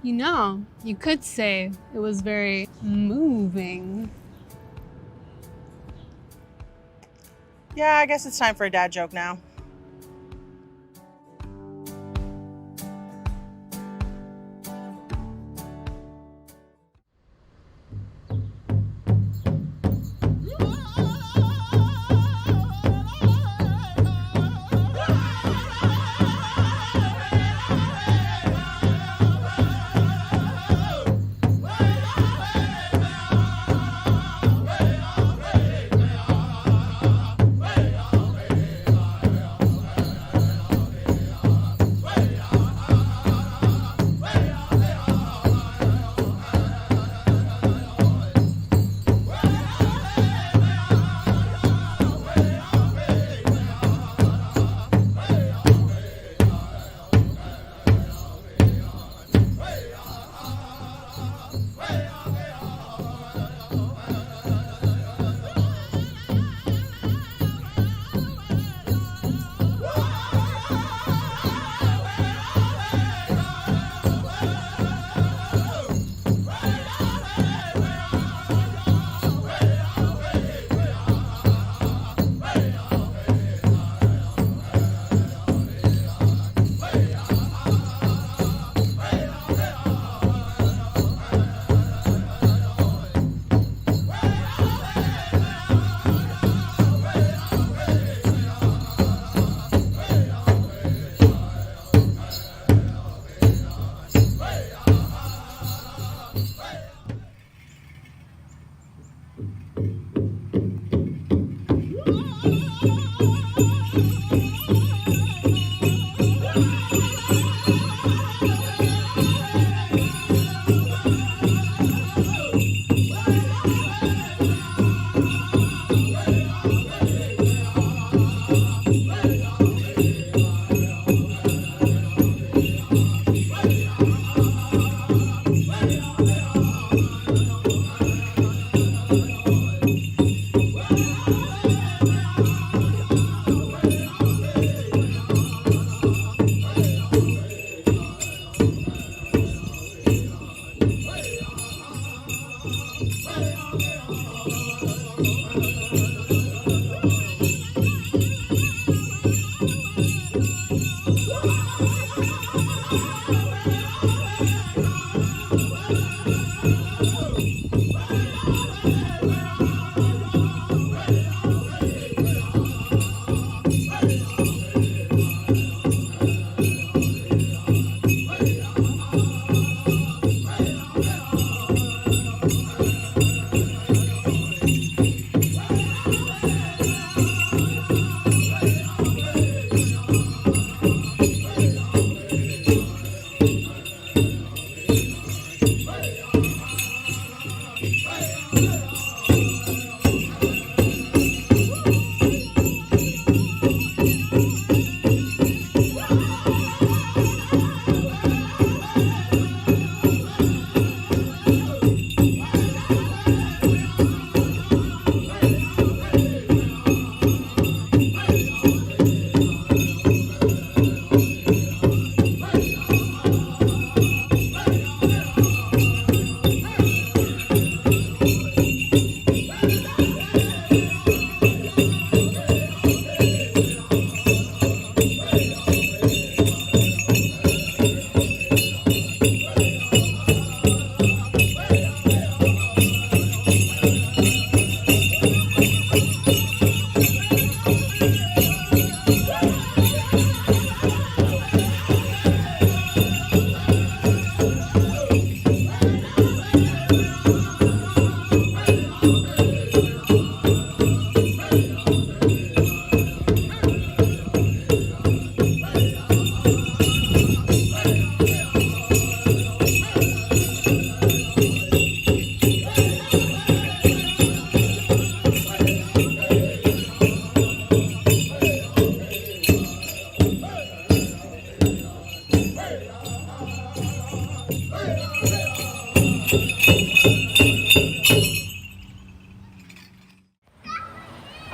Speaker 3: You know, you could say it was very moving.
Speaker 2: Yeah, I guess it's time for a dad joke now.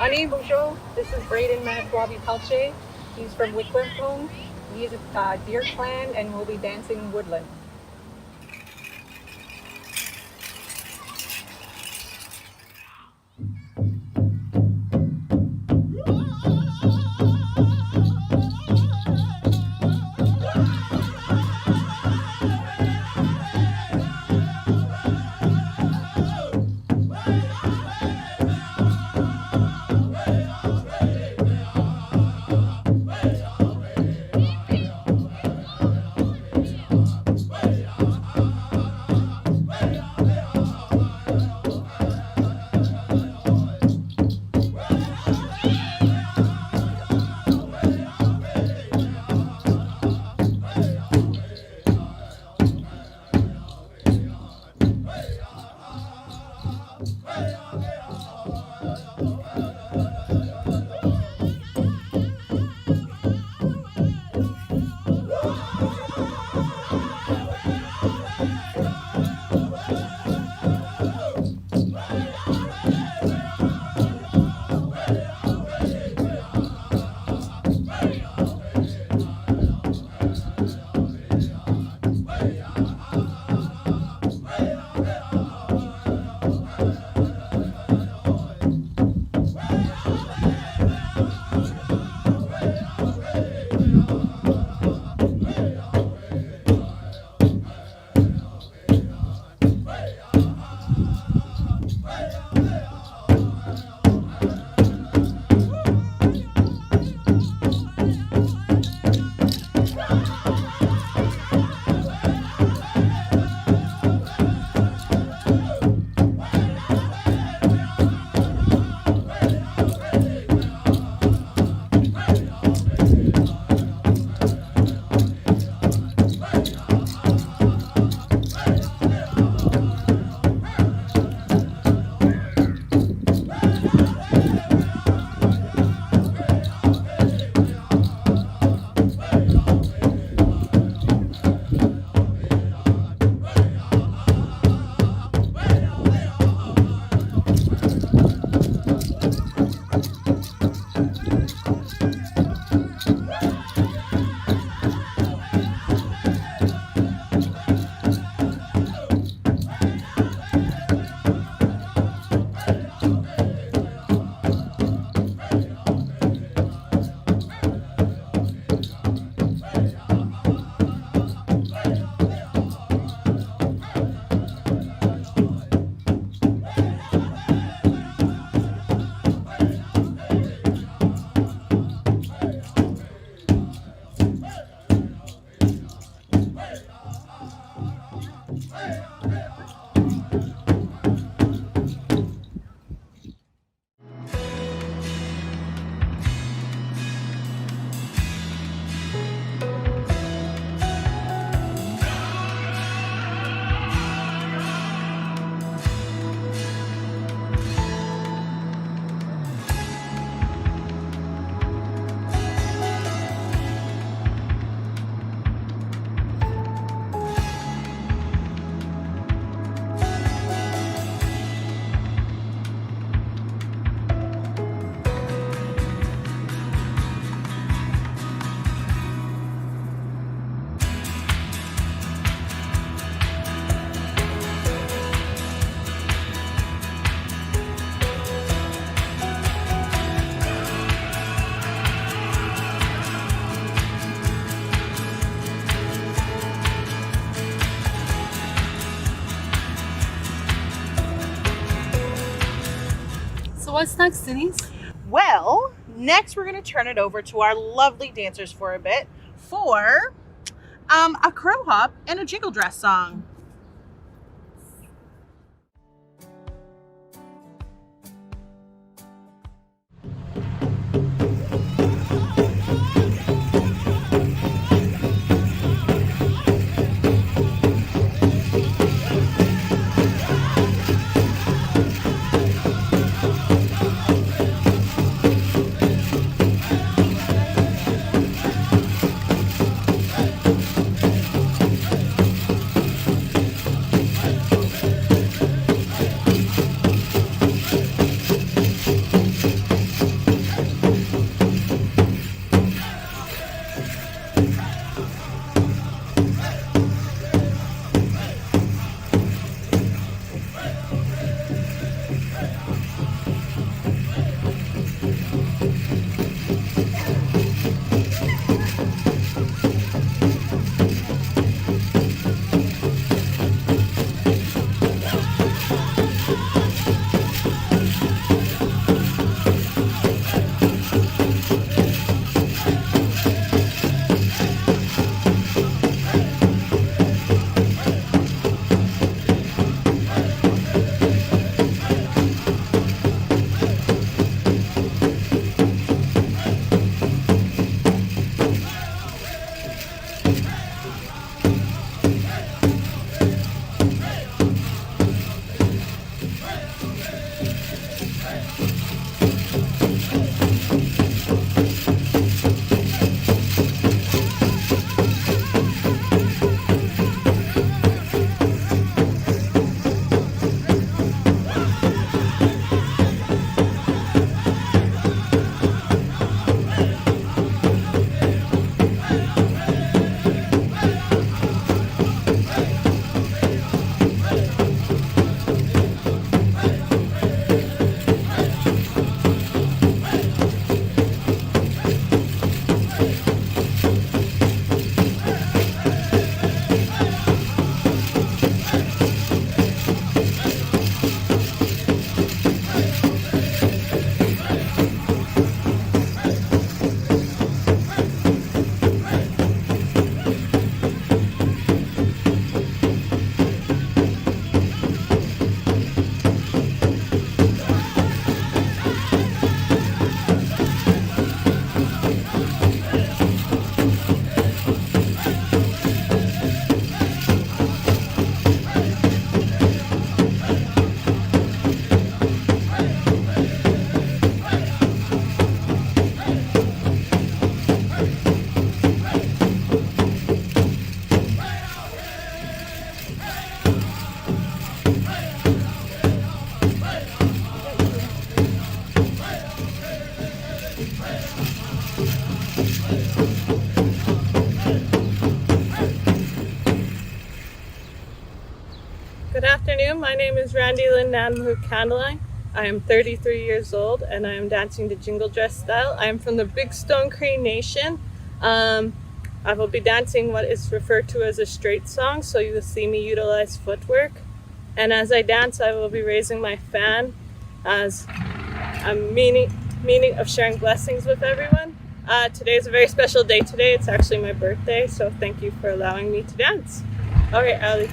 Speaker 20: Ani, bonjour. This is Braden Matswabi Pelche. He's from Wickliffe. He's a deer clan and will be dancing woodland.
Speaker 3: So what's next, Denise?
Speaker 2: Well, next we're going to turn it over to our lovely dancers for a bit for a crow hop and a jingle dress song.
Speaker 21: afternoon. My name is Randy Lynn Nanmahuk Candeline. I am 33 years old and I am dancing the Jingle dress style. I am from the Big Stone Cree Nation. I will be dancing what is referred to as a straight song, so you will see me utilize footwork. And as I dance, I will be raising my fan as a meaning of sharing blessings with everyone. Today is a very special day today. It's actually my birthday, so thank you for allowing me to dance. Okay, Ali.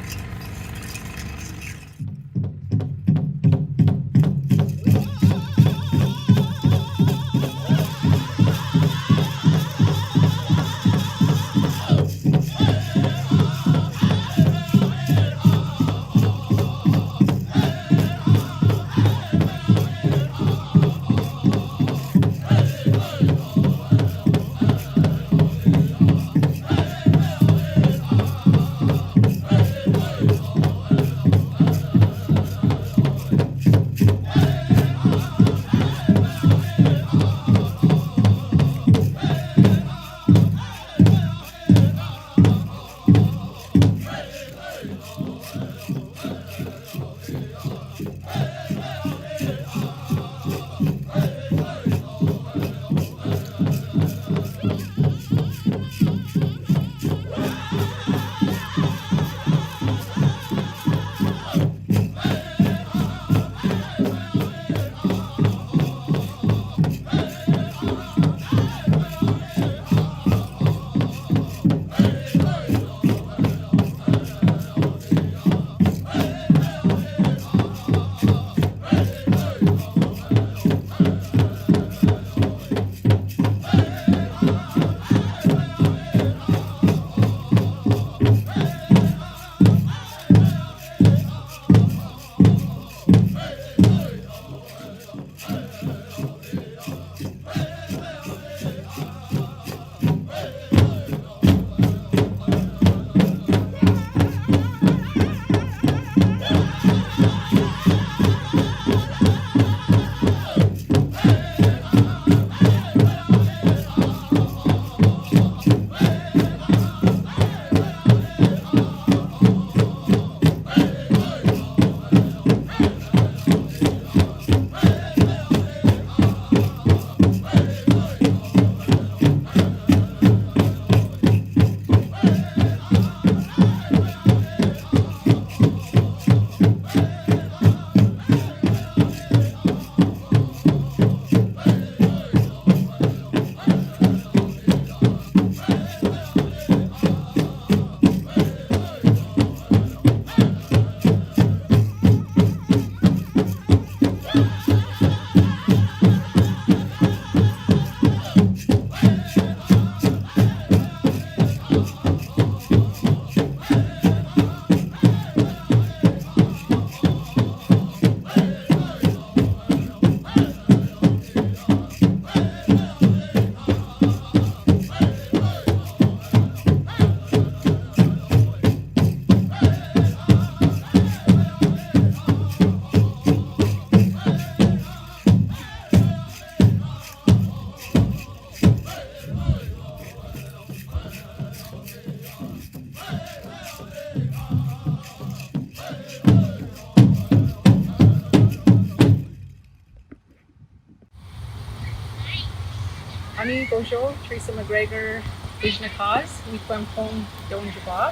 Speaker 20: Ani Bonjour, Teresa McGregor, Indigenous Cause, Wikwempong Donjaba,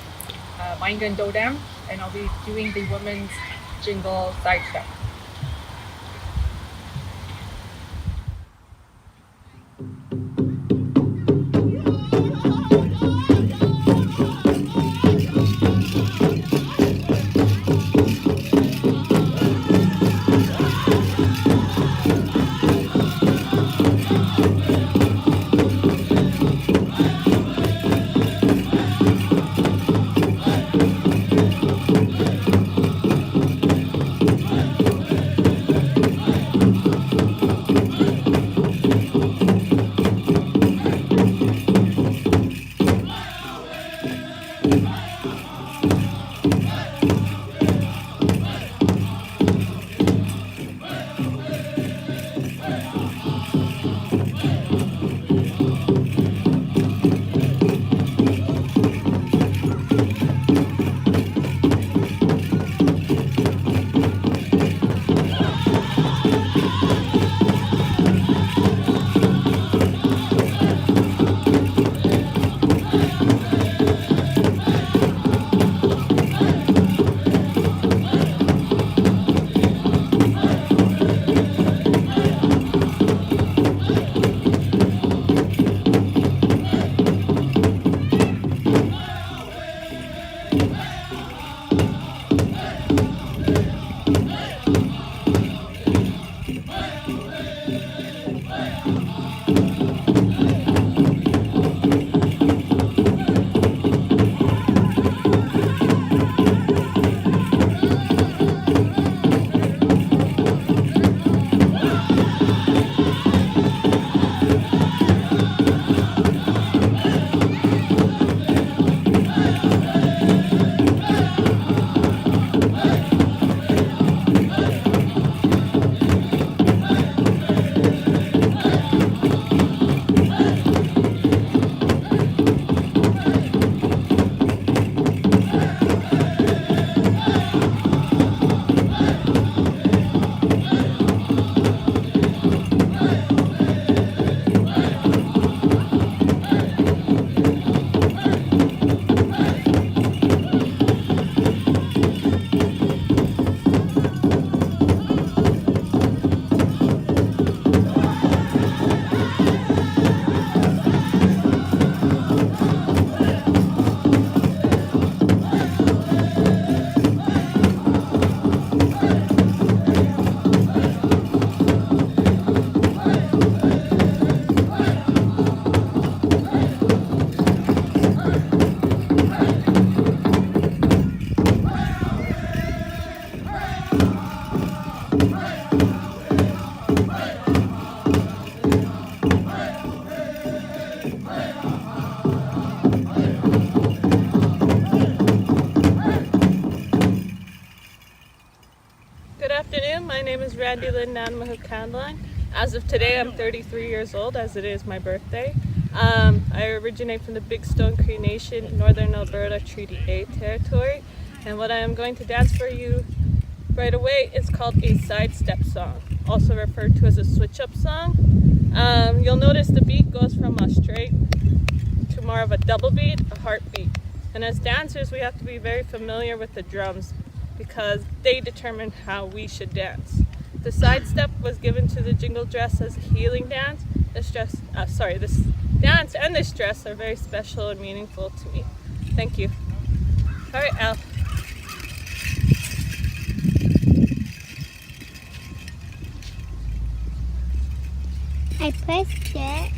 Speaker 20: Maingan Dodam, and I'll be doing the women's Jingle side step.
Speaker 21: Good afternoon. My name is Randy Lynn Nanmahukandlang. As of today, I'm 33 years old, as it is my birthday. I originate from the Big Stone Cree Nation, Northern Alberta Treaty A territory. And what I am going to dance for you right away is called a sidestep song, also referred to as a switch-up song. You'll notice the beat goes from a straight to more of a double beat, a heartbeat. And as dancers, we have to be very familiar with the drums because they determine how we should dance. The sidestep was given to the jingle dress as a healing dance. This dance and this dress are very special and meaningful to me. Thank you. All right, Al.
Speaker 5: I pressed it.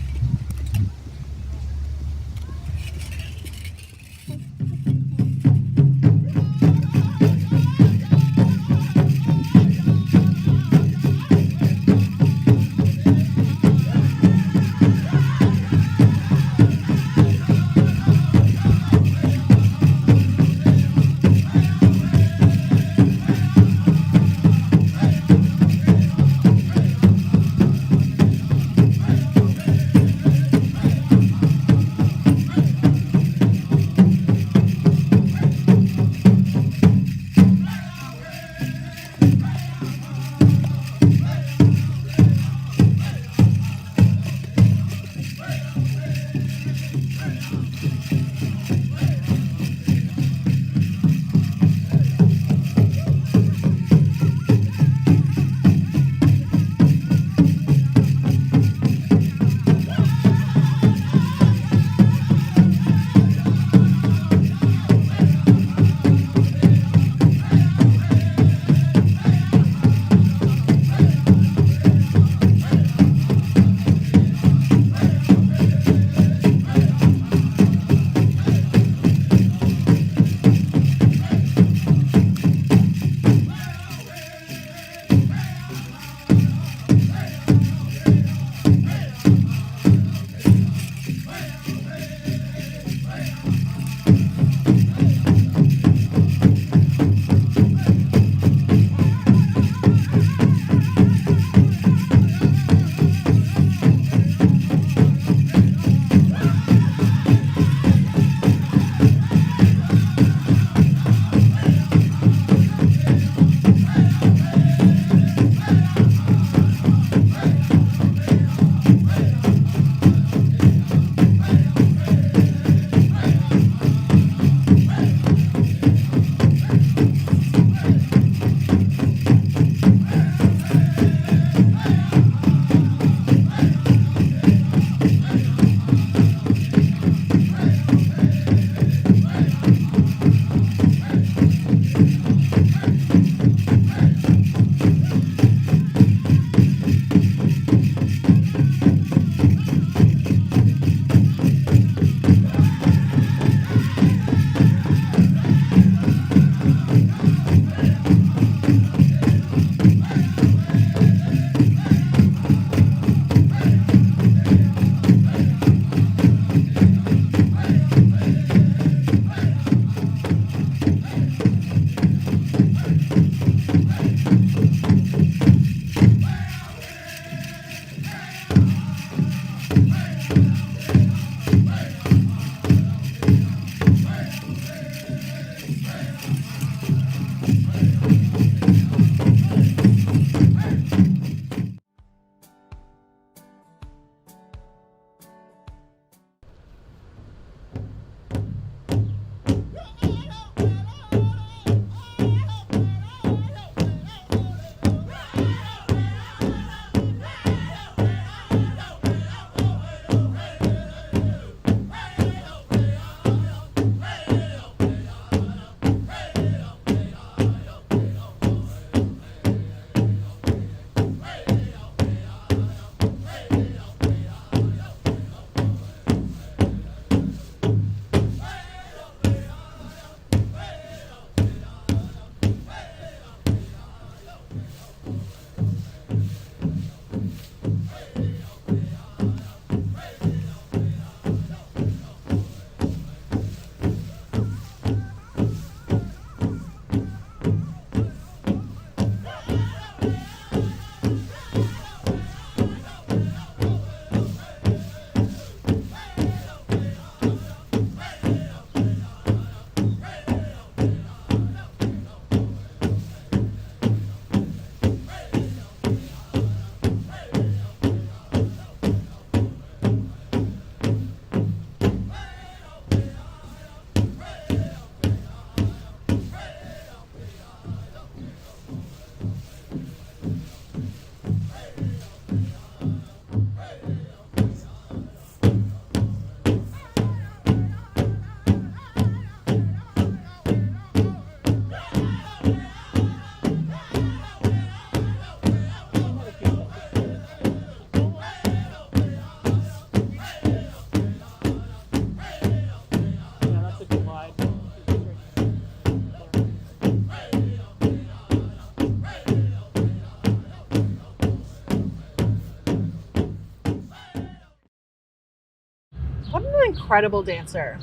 Speaker 2: What an incredible dancer.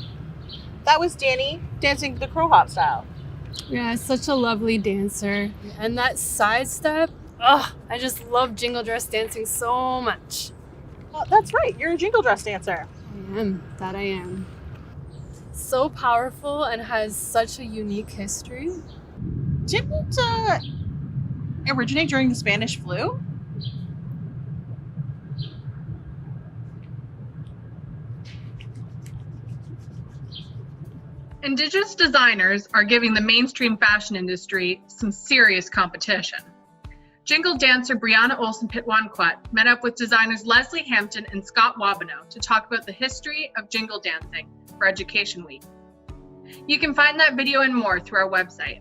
Speaker 2: That was Danny dancing the crow hop style.
Speaker 3: Yeah, such a lovely dancer. And that side step, oh, I just love jingle dress dancing so much.
Speaker 2: Well, that's right, you're a jingle dress dancer.
Speaker 3: I am. So powerful and has such a unique history.
Speaker 2: Didn't originate during the Spanish flu?
Speaker 4: Indigenous designers are giving the mainstream fashion industry some serious competition. Jingle dancer Brianna Olsen-Pitwanquet met up with designers Leslie Hampton and Scott Wabineau to talk about the history of jingle dancing for Education Week. You can find that video and more through our website.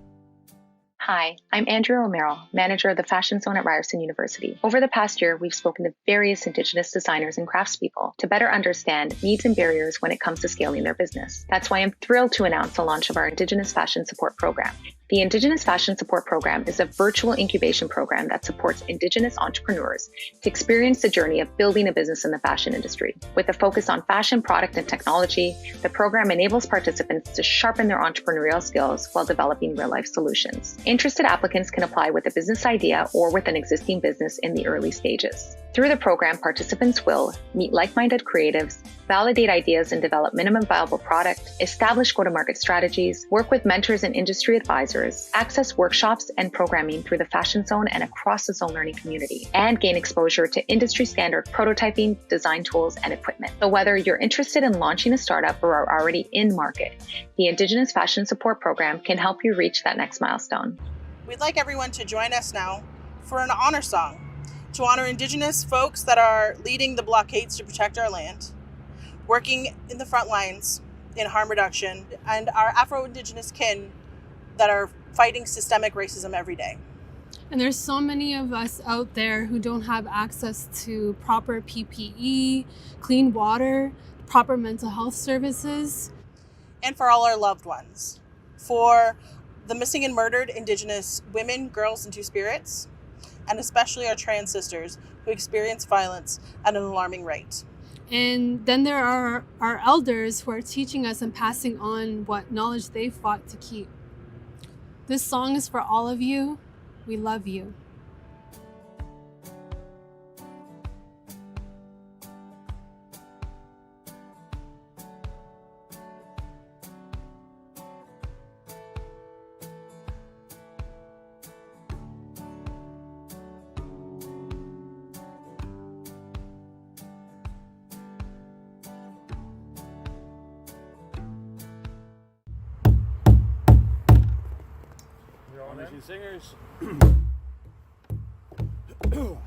Speaker 6: Hi, I'm Andrea Romero, manager of the Fashion Zone at Ryerson University. Over the past year, we've spoken to various Indigenous designers and craftspeople to better understand needs and barriers when it comes to scaling their business. That's why I'm thrilled to announce the launch of our Indigenous Fashion Support Program. The Indigenous Fashion Support Program is a virtual incubation program that supports Indigenous entrepreneurs to experience the journey of building a business in the fashion industry. With a focus on fashion, product, and technology, the program enables participants to sharpen their entrepreneurial skills while developing real-life solutions. Interested applicants can apply with a business idea or with an existing business in the early stages. Through the program, participants will meet like-minded creatives, validate ideas and develop minimum viable product, establish go-to-market strategies, work with mentors and industry advisors, access workshops and programming through the Fashion Zone and across the Zone Learning community, and gain exposure to industry-standard prototyping, design tools, and equipment. So whether you're interested in launching a startup or are already in market, the Indigenous Fashion Support Program can help you reach that next milestone.
Speaker 2: We'd like everyone to join us now for an honor song to honor Indigenous folks that are leading the blockades to protect our land, working in the front lines in harm reduction, and our Afro-Indigenous kin that are fighting systemic racism every day.
Speaker 3: And there's so many of us out there who don't have access to proper PPE, clean water, proper mental health services.
Speaker 2: And for all our loved ones, for the missing and murdered Indigenous women, girls, and two-spirits, and especially our trans sisters who experience violence at an alarming rate.
Speaker 3: And then there are our elders who are teaching us and passing on what knowledge they fought to keep. This song is for all of you. We love you.
Speaker 22: Singers. Oh,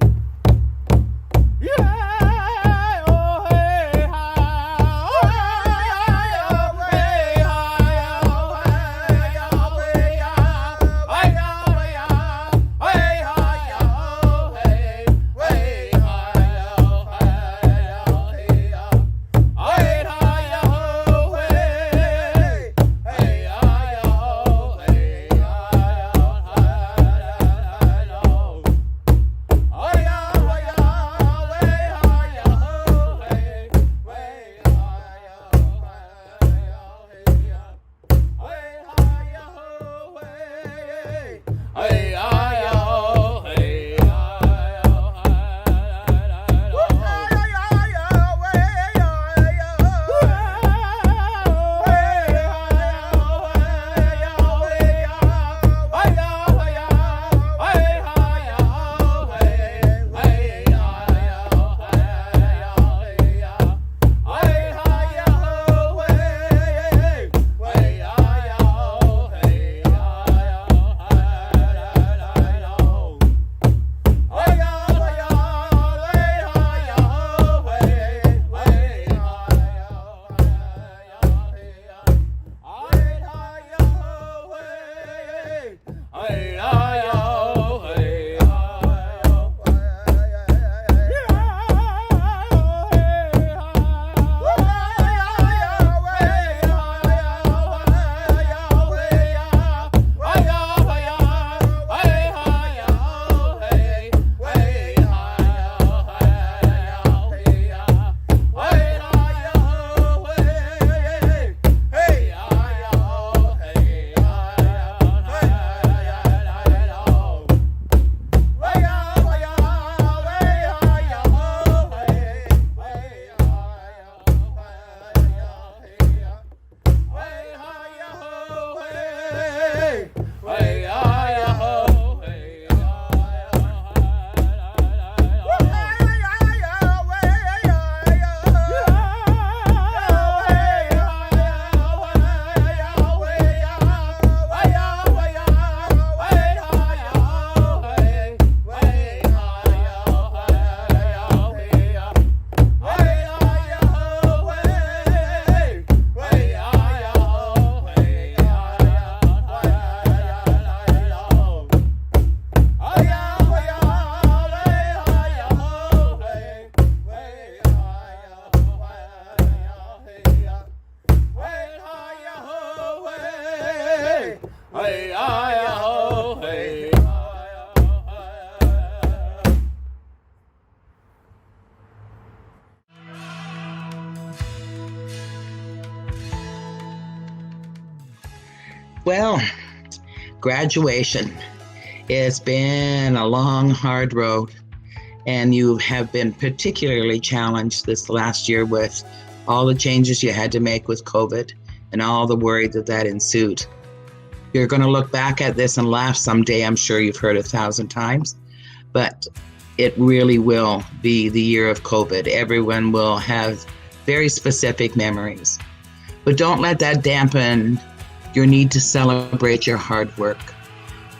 Speaker 7: Well, graduation. It's been a long, hard road, and you have been particularly challenged this last year with all the changes you had to make with COVID and all the worry that ensued. You're going to look back at this and laugh someday. I'm sure you've heard 1,000 times, but it really will be the year of COVID. Everyone will have very specific memories, but don't let that dampen your need to celebrate your hard work.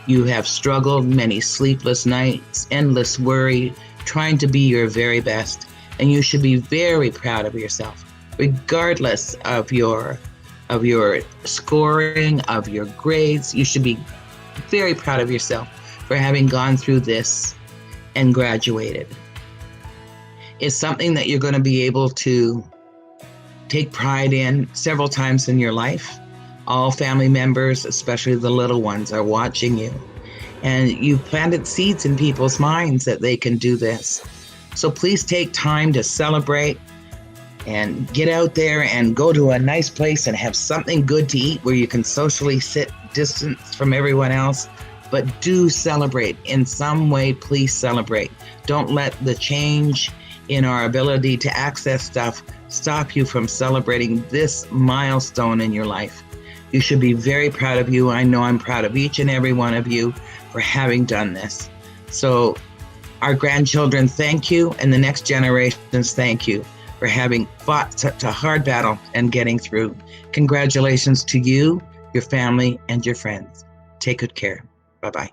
Speaker 7: You have struggled many sleepless nights, endless worry, trying to be your very best, and you should be very proud of yourself, regardless of your scoring, of your grades. You should be very proud of yourself for having gone through this and graduated. It's something that you're going to be able to take pride in several times in your life. All family members, especially the little ones, are watching you. And you've planted seeds in people's minds that they can do this. So please take time to celebrate and get out there and go to a nice place and have something good to eat where you can socially sit distance from everyone else. But do celebrate in some way. Please celebrate. Don't let the change in our ability to access stuff stop you from celebrating this milestone in your life. You should be very proud of you. I know I'm proud of each and every one of you for having done this. So our grandchildren, thank you, and the next generations, thank you for having fought such a hard battle and getting through. Congratulations to you, your family, and your friends. Take good care. Bye-bye.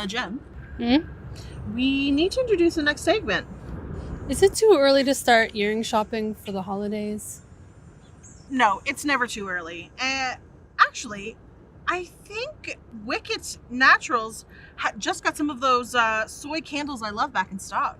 Speaker 2: Jen, we need to introduce the next segment.
Speaker 3: Is it too early to start earring shopping for the holidays?
Speaker 2: No, it's never too early. Actually, I think Wicked's Naturals just got some of those soy candles I love back in stock.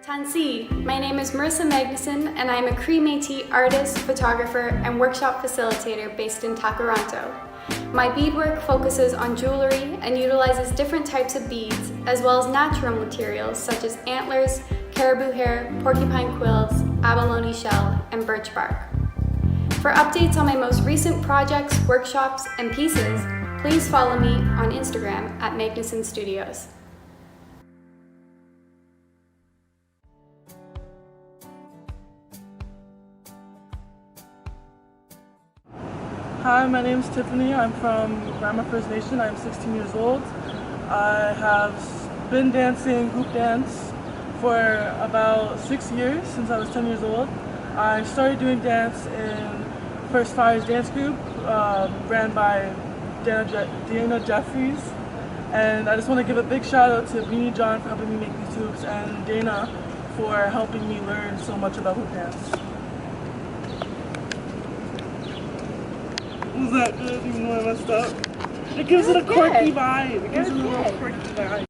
Speaker 22: Tansi, my name is Marissa Magnuson and I am a Cree Métis artist, photographer, and workshop facilitator based in Takaranto. My beadwork focuses on jewelry and utilizes different types of beads, as well as natural materials such as antlers, caribou hair, porcupine quills, abalone shell, and birch bark. For updates on my most recent projects, workshops, and pieces, please follow me on Instagram at Magnuson Studios.
Speaker 8: Hi, my name is Tiffany. I'm from Rama First Nation. I'm 16 years old. I have been dancing hoop dance for about 6 years, since I was 10 years old. I started doing dance in First Fire's dance group, ran by Dana Jeffries. And I just want to give a big shout out to Beanie John for helping me make these hoops, and Dana for helping me learn so much about hoop dance. Was that good, even though I messed up? It gives it a quirky vibe. It gives it a little quirky vibe.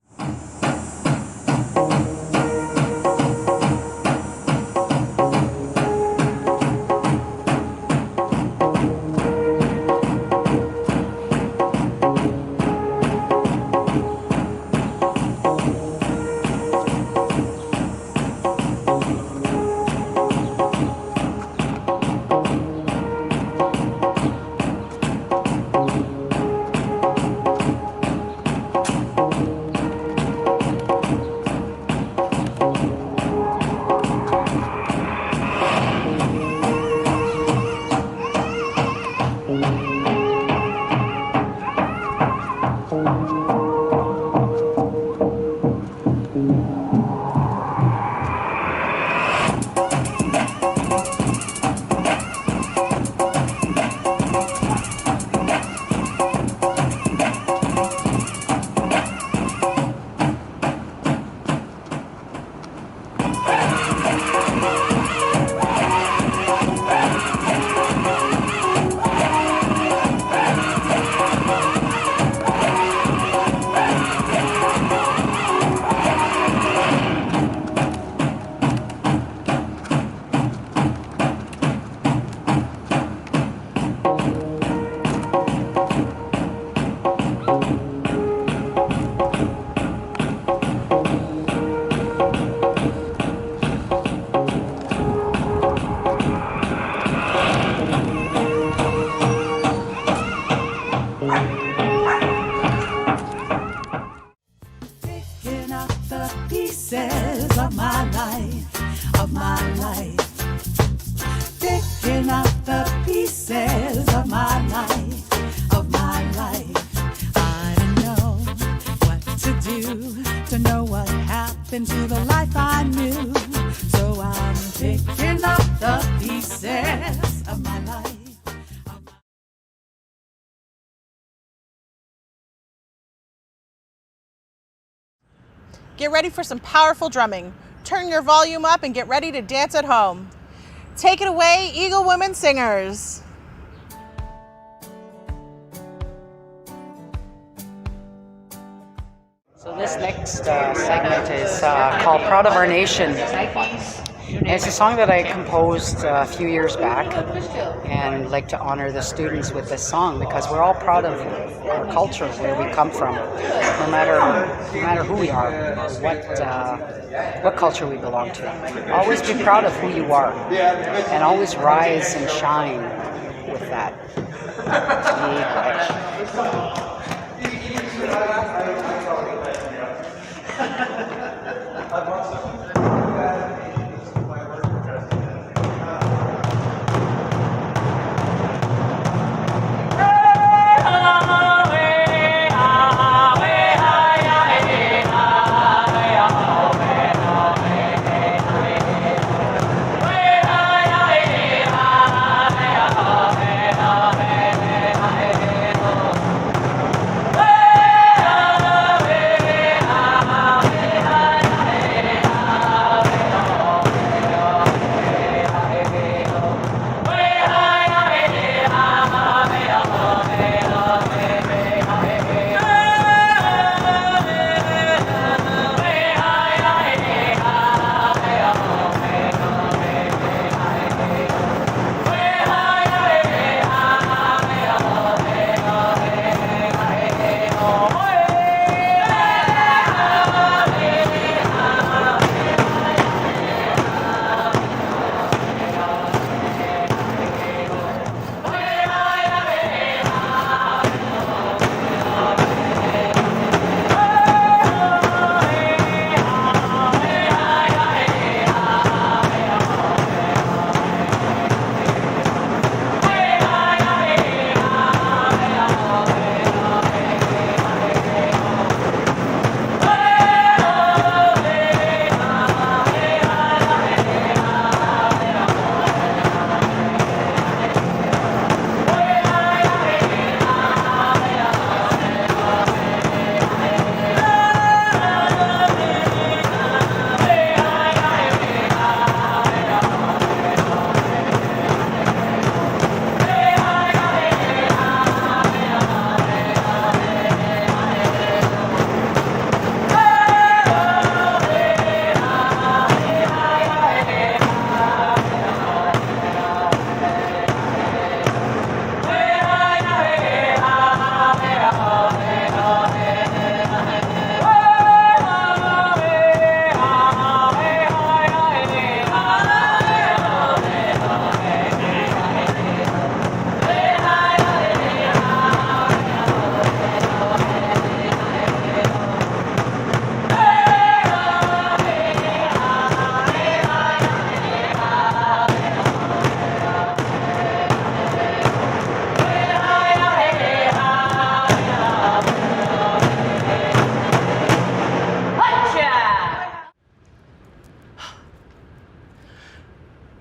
Speaker 9: To the life I knew, so I'm picking up the pieces of my life.
Speaker 2: Get ready for some powerful drumming. Turn your volume up and get ready to dance at home. Take it away, Eagle Women Singers.
Speaker 23: So this next segment is called Proud of Our Nation. And it's a song that I composed a few years back, and I'd like to honor the students with this song because we're all proud of our culture, where we come from, no matter who we are or what culture we belong to. Always be proud of who you are and always rise and shine with that.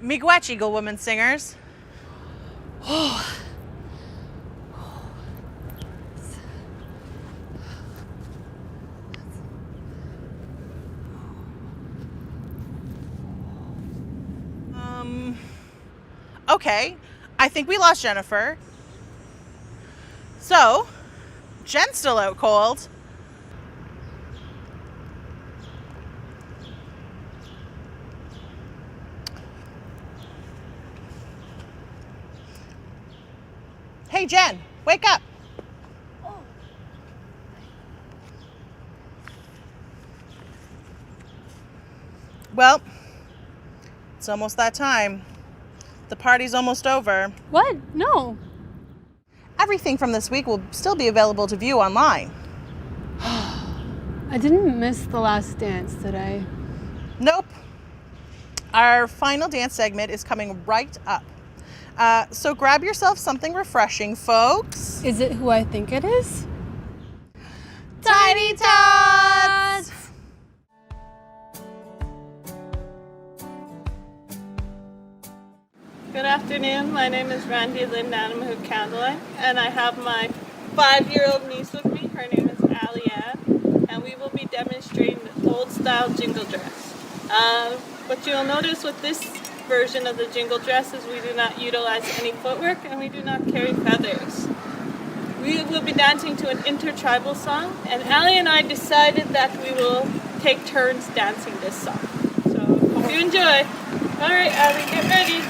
Speaker 2: Miigwech, Eagle Women Singers. Okay, I think we lost Jennifer. So, Jen's still out cold. Hey Jen, wake up. Well, it's almost that time. The party's almost over.
Speaker 3: What? No.
Speaker 2: Everything from this week will still be available to view online.
Speaker 3: I didn't miss the last dance, did I?
Speaker 2: Nope. Our final dance segment is coming right up. So grab yourself something refreshing, folks.
Speaker 3: Is it who I think it is?
Speaker 2: Tiny Tots!
Speaker 21: Good afternoon. My name is Randy Lynn Nanamoo Candline, and I have my 5-year-old niece with me. Her name is Allie Ann, and we will be demonstrating the old-style jingle dress. What you'll notice with this version of the jingle dress is we do not utilize any footwork, and we do not carry feathers. We will be dancing to an intertribal song, and Allie and I decided that we will take turns dancing this song. So, hope you enjoy. All right, Allie, get ready.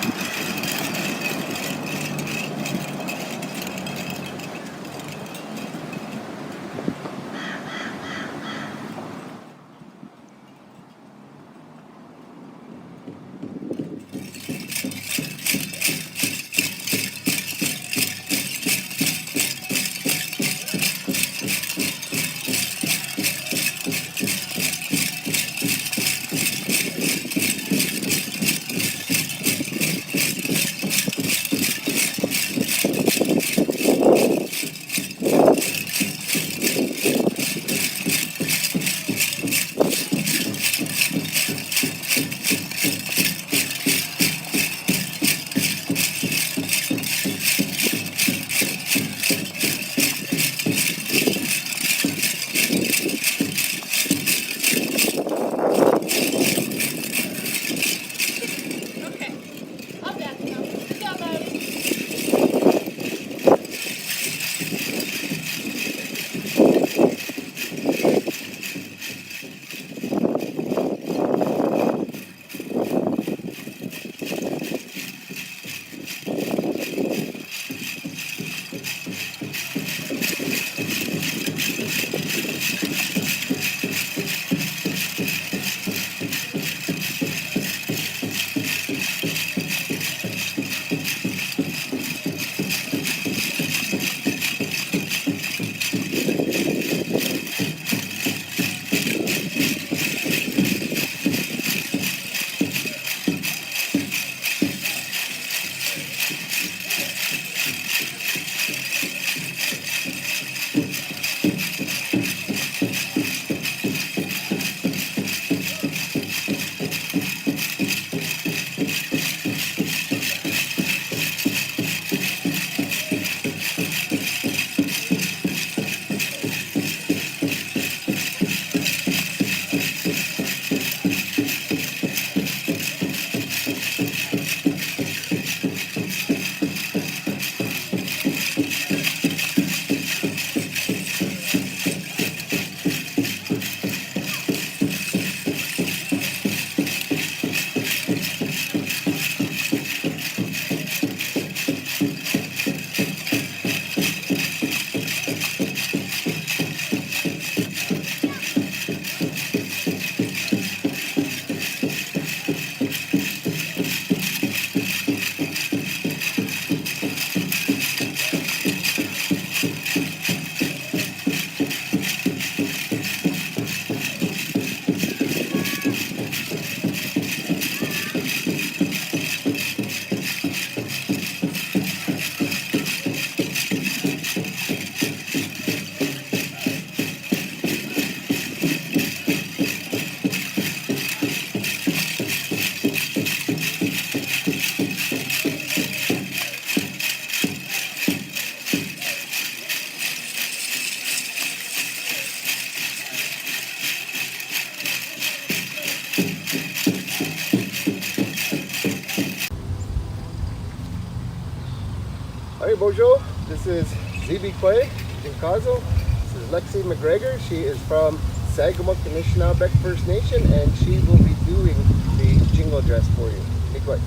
Speaker 1: Hi, bonjour. This is ZB Quay, Jinkazo. This is Lexi McGregor. She is from Sagamuk Anishinaabe First Nation, and she will be doing the jingle dress for you. Miigwech.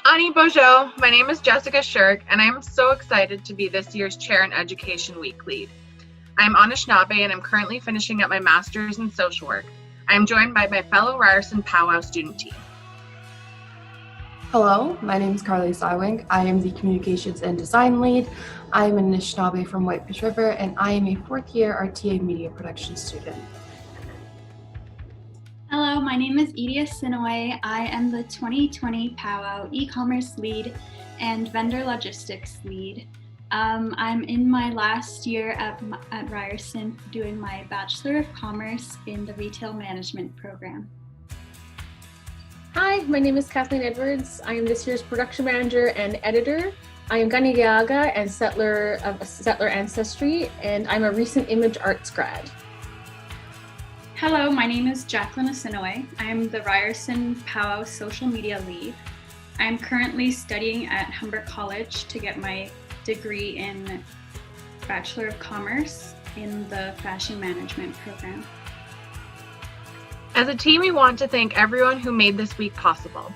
Speaker 4: Ani Bojo, my name is Jessica Shirk, and I'm so excited to be this year's Chair in Education Week lead. I'm Anishinaabe, and I'm currently finishing up my Master's in Social Work. I'm joined by my fellow Ryerson Pow Wow student team.
Speaker 10: Hello, my name is Carly Sywink. I am the Communications and Design Lead. I am an Anishinaabe from Whitefish River, and I am a fourth-year RTA Media Production student.
Speaker 11: Hello, my name is Edie Sinaway. I am the 2020 Pow Wow e-commerce lead and vendor logistics lead. I'm in my last year at Ryerson doing my Bachelor of Commerce in the Retail Management program.
Speaker 24: Hi, my name is Kathleen Edwards. I am this year's production manager and editor. I am Ganigaga and settler of settler ancestry, and I'm a recent image arts grad.
Speaker 11: Hello, my name is Jacqueline Asinoy. I am the Ryerson Pow Wow social media lead. I am currently studying at Humber College to get my degree in Bachelor of Commerce in the Fashion Management program.
Speaker 4: As a team, we want to thank everyone who made this week possible.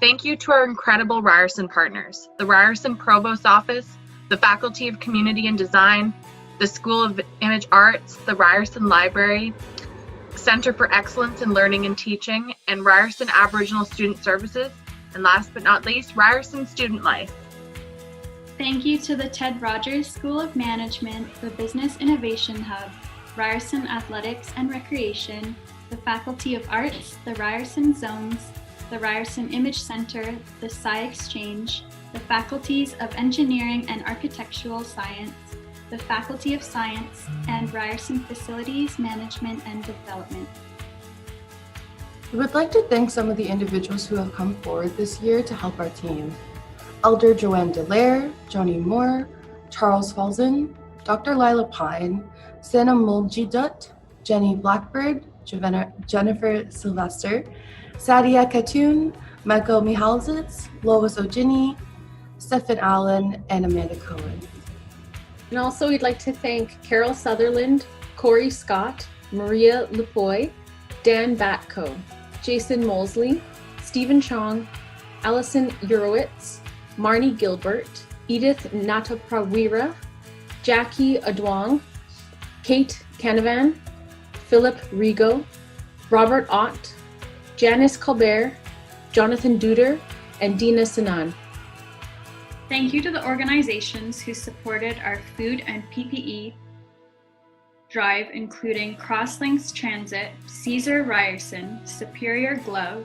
Speaker 4: Thank you to our incredible Ryerson partners, the Ryerson Provost Office, the Faculty of Community and Design, the School of Image Arts, the Ryerson Library, Center for Excellence in Learning and Teaching, and Ryerson Aboriginal Student Services, and last but not least, Ryerson Student Life.
Speaker 11: Thank you to the Ted Rogers School of Management, the Business Innovation Hub, Ryerson Athletics and Recreation, the Faculty of Arts, the Ryerson Zones, the Ryerson Image Center, the Sci Exchange, the Faculties of Engineering and Architectural Science, the Faculty of Science, and Ryerson Facilities Management and Development.
Speaker 10: We would like to thank some of the individuals who have come forward this year to help our team. Elder Joanne Delaire, Joni Moore, Charles Falzon, Dr. Lila Pine, Sena Muljidut, Jenny Blackbird, Jennifer Sylvester, Sadia Khatun, Michael Mihalzitz, Lois Ogini, Stephen Allen, and Amanda Cohen.
Speaker 24: And also we'd like to thank Carol Sutherland, Corey Scott, Maria Lepoy, Dan Batko, Jason Mosley, Stephen Chong, Allison Urowitz, Marnie Gilbert, Edith Natapravira, Jackie Adwang, Kate Canavan, Philip Rigo, Robert Ott, Janice Colbert, Jonathan Duder, and Dina Sinan.
Speaker 11: Thank you to the organizations who supported our food and PPE drive, including Crosslinks Transit, Caesar Ryerson, Superior Glove,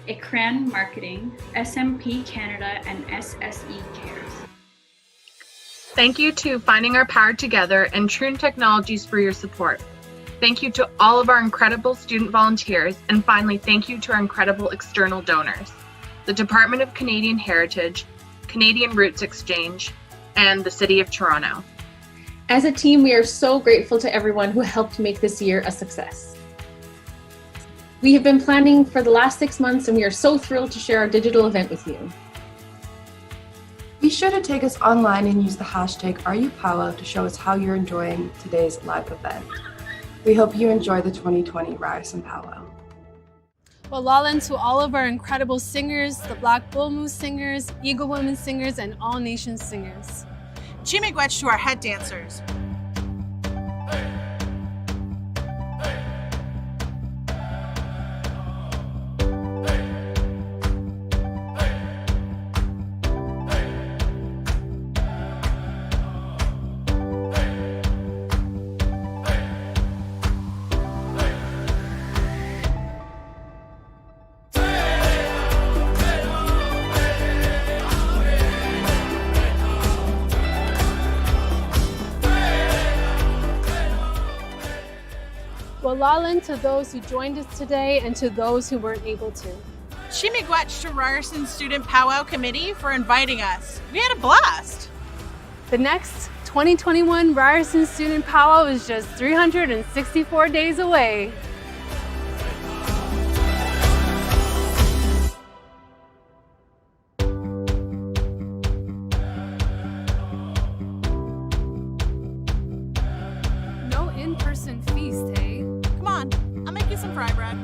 Speaker 11: Ikran Marketing, SMP Canada, and SSE Cares.
Speaker 4: Thank you to Finding Our Power Together and Troon Technologies for your support. Thank you to all of our incredible student volunteers, and finally, thank you to our incredible external donors, the Department of Canadian Heritage, Canadian Roots Exchange, and the City of Toronto.
Speaker 24: As a team, we are so grateful to everyone who helped make this year a success. We have been planning for the last 6 months, and we are so thrilled to share our digital event with you.
Speaker 10: Be sure to take us online and use the hashtag #RUPowwow to show us how you're enjoying today's live event. We hope you enjoy the 2020 Ryerson Pow Wow.
Speaker 3: Walalan to all of our incredible singers, the Black Bull Moose singers, Eagle Women singers, and All Nations singers.
Speaker 2: Chimigwech to our head dancers.
Speaker 3: Walalan to those who joined us today and to those who weren't able to.
Speaker 2: Chimigwech to Ryerson Student Powwow Committee for inviting us. We had a blast.
Speaker 3: The next 2021 Ryerson Student Powwow is just 364 days away. No in-person feast, hey?
Speaker 2: Come on, I'll make you some fry bread.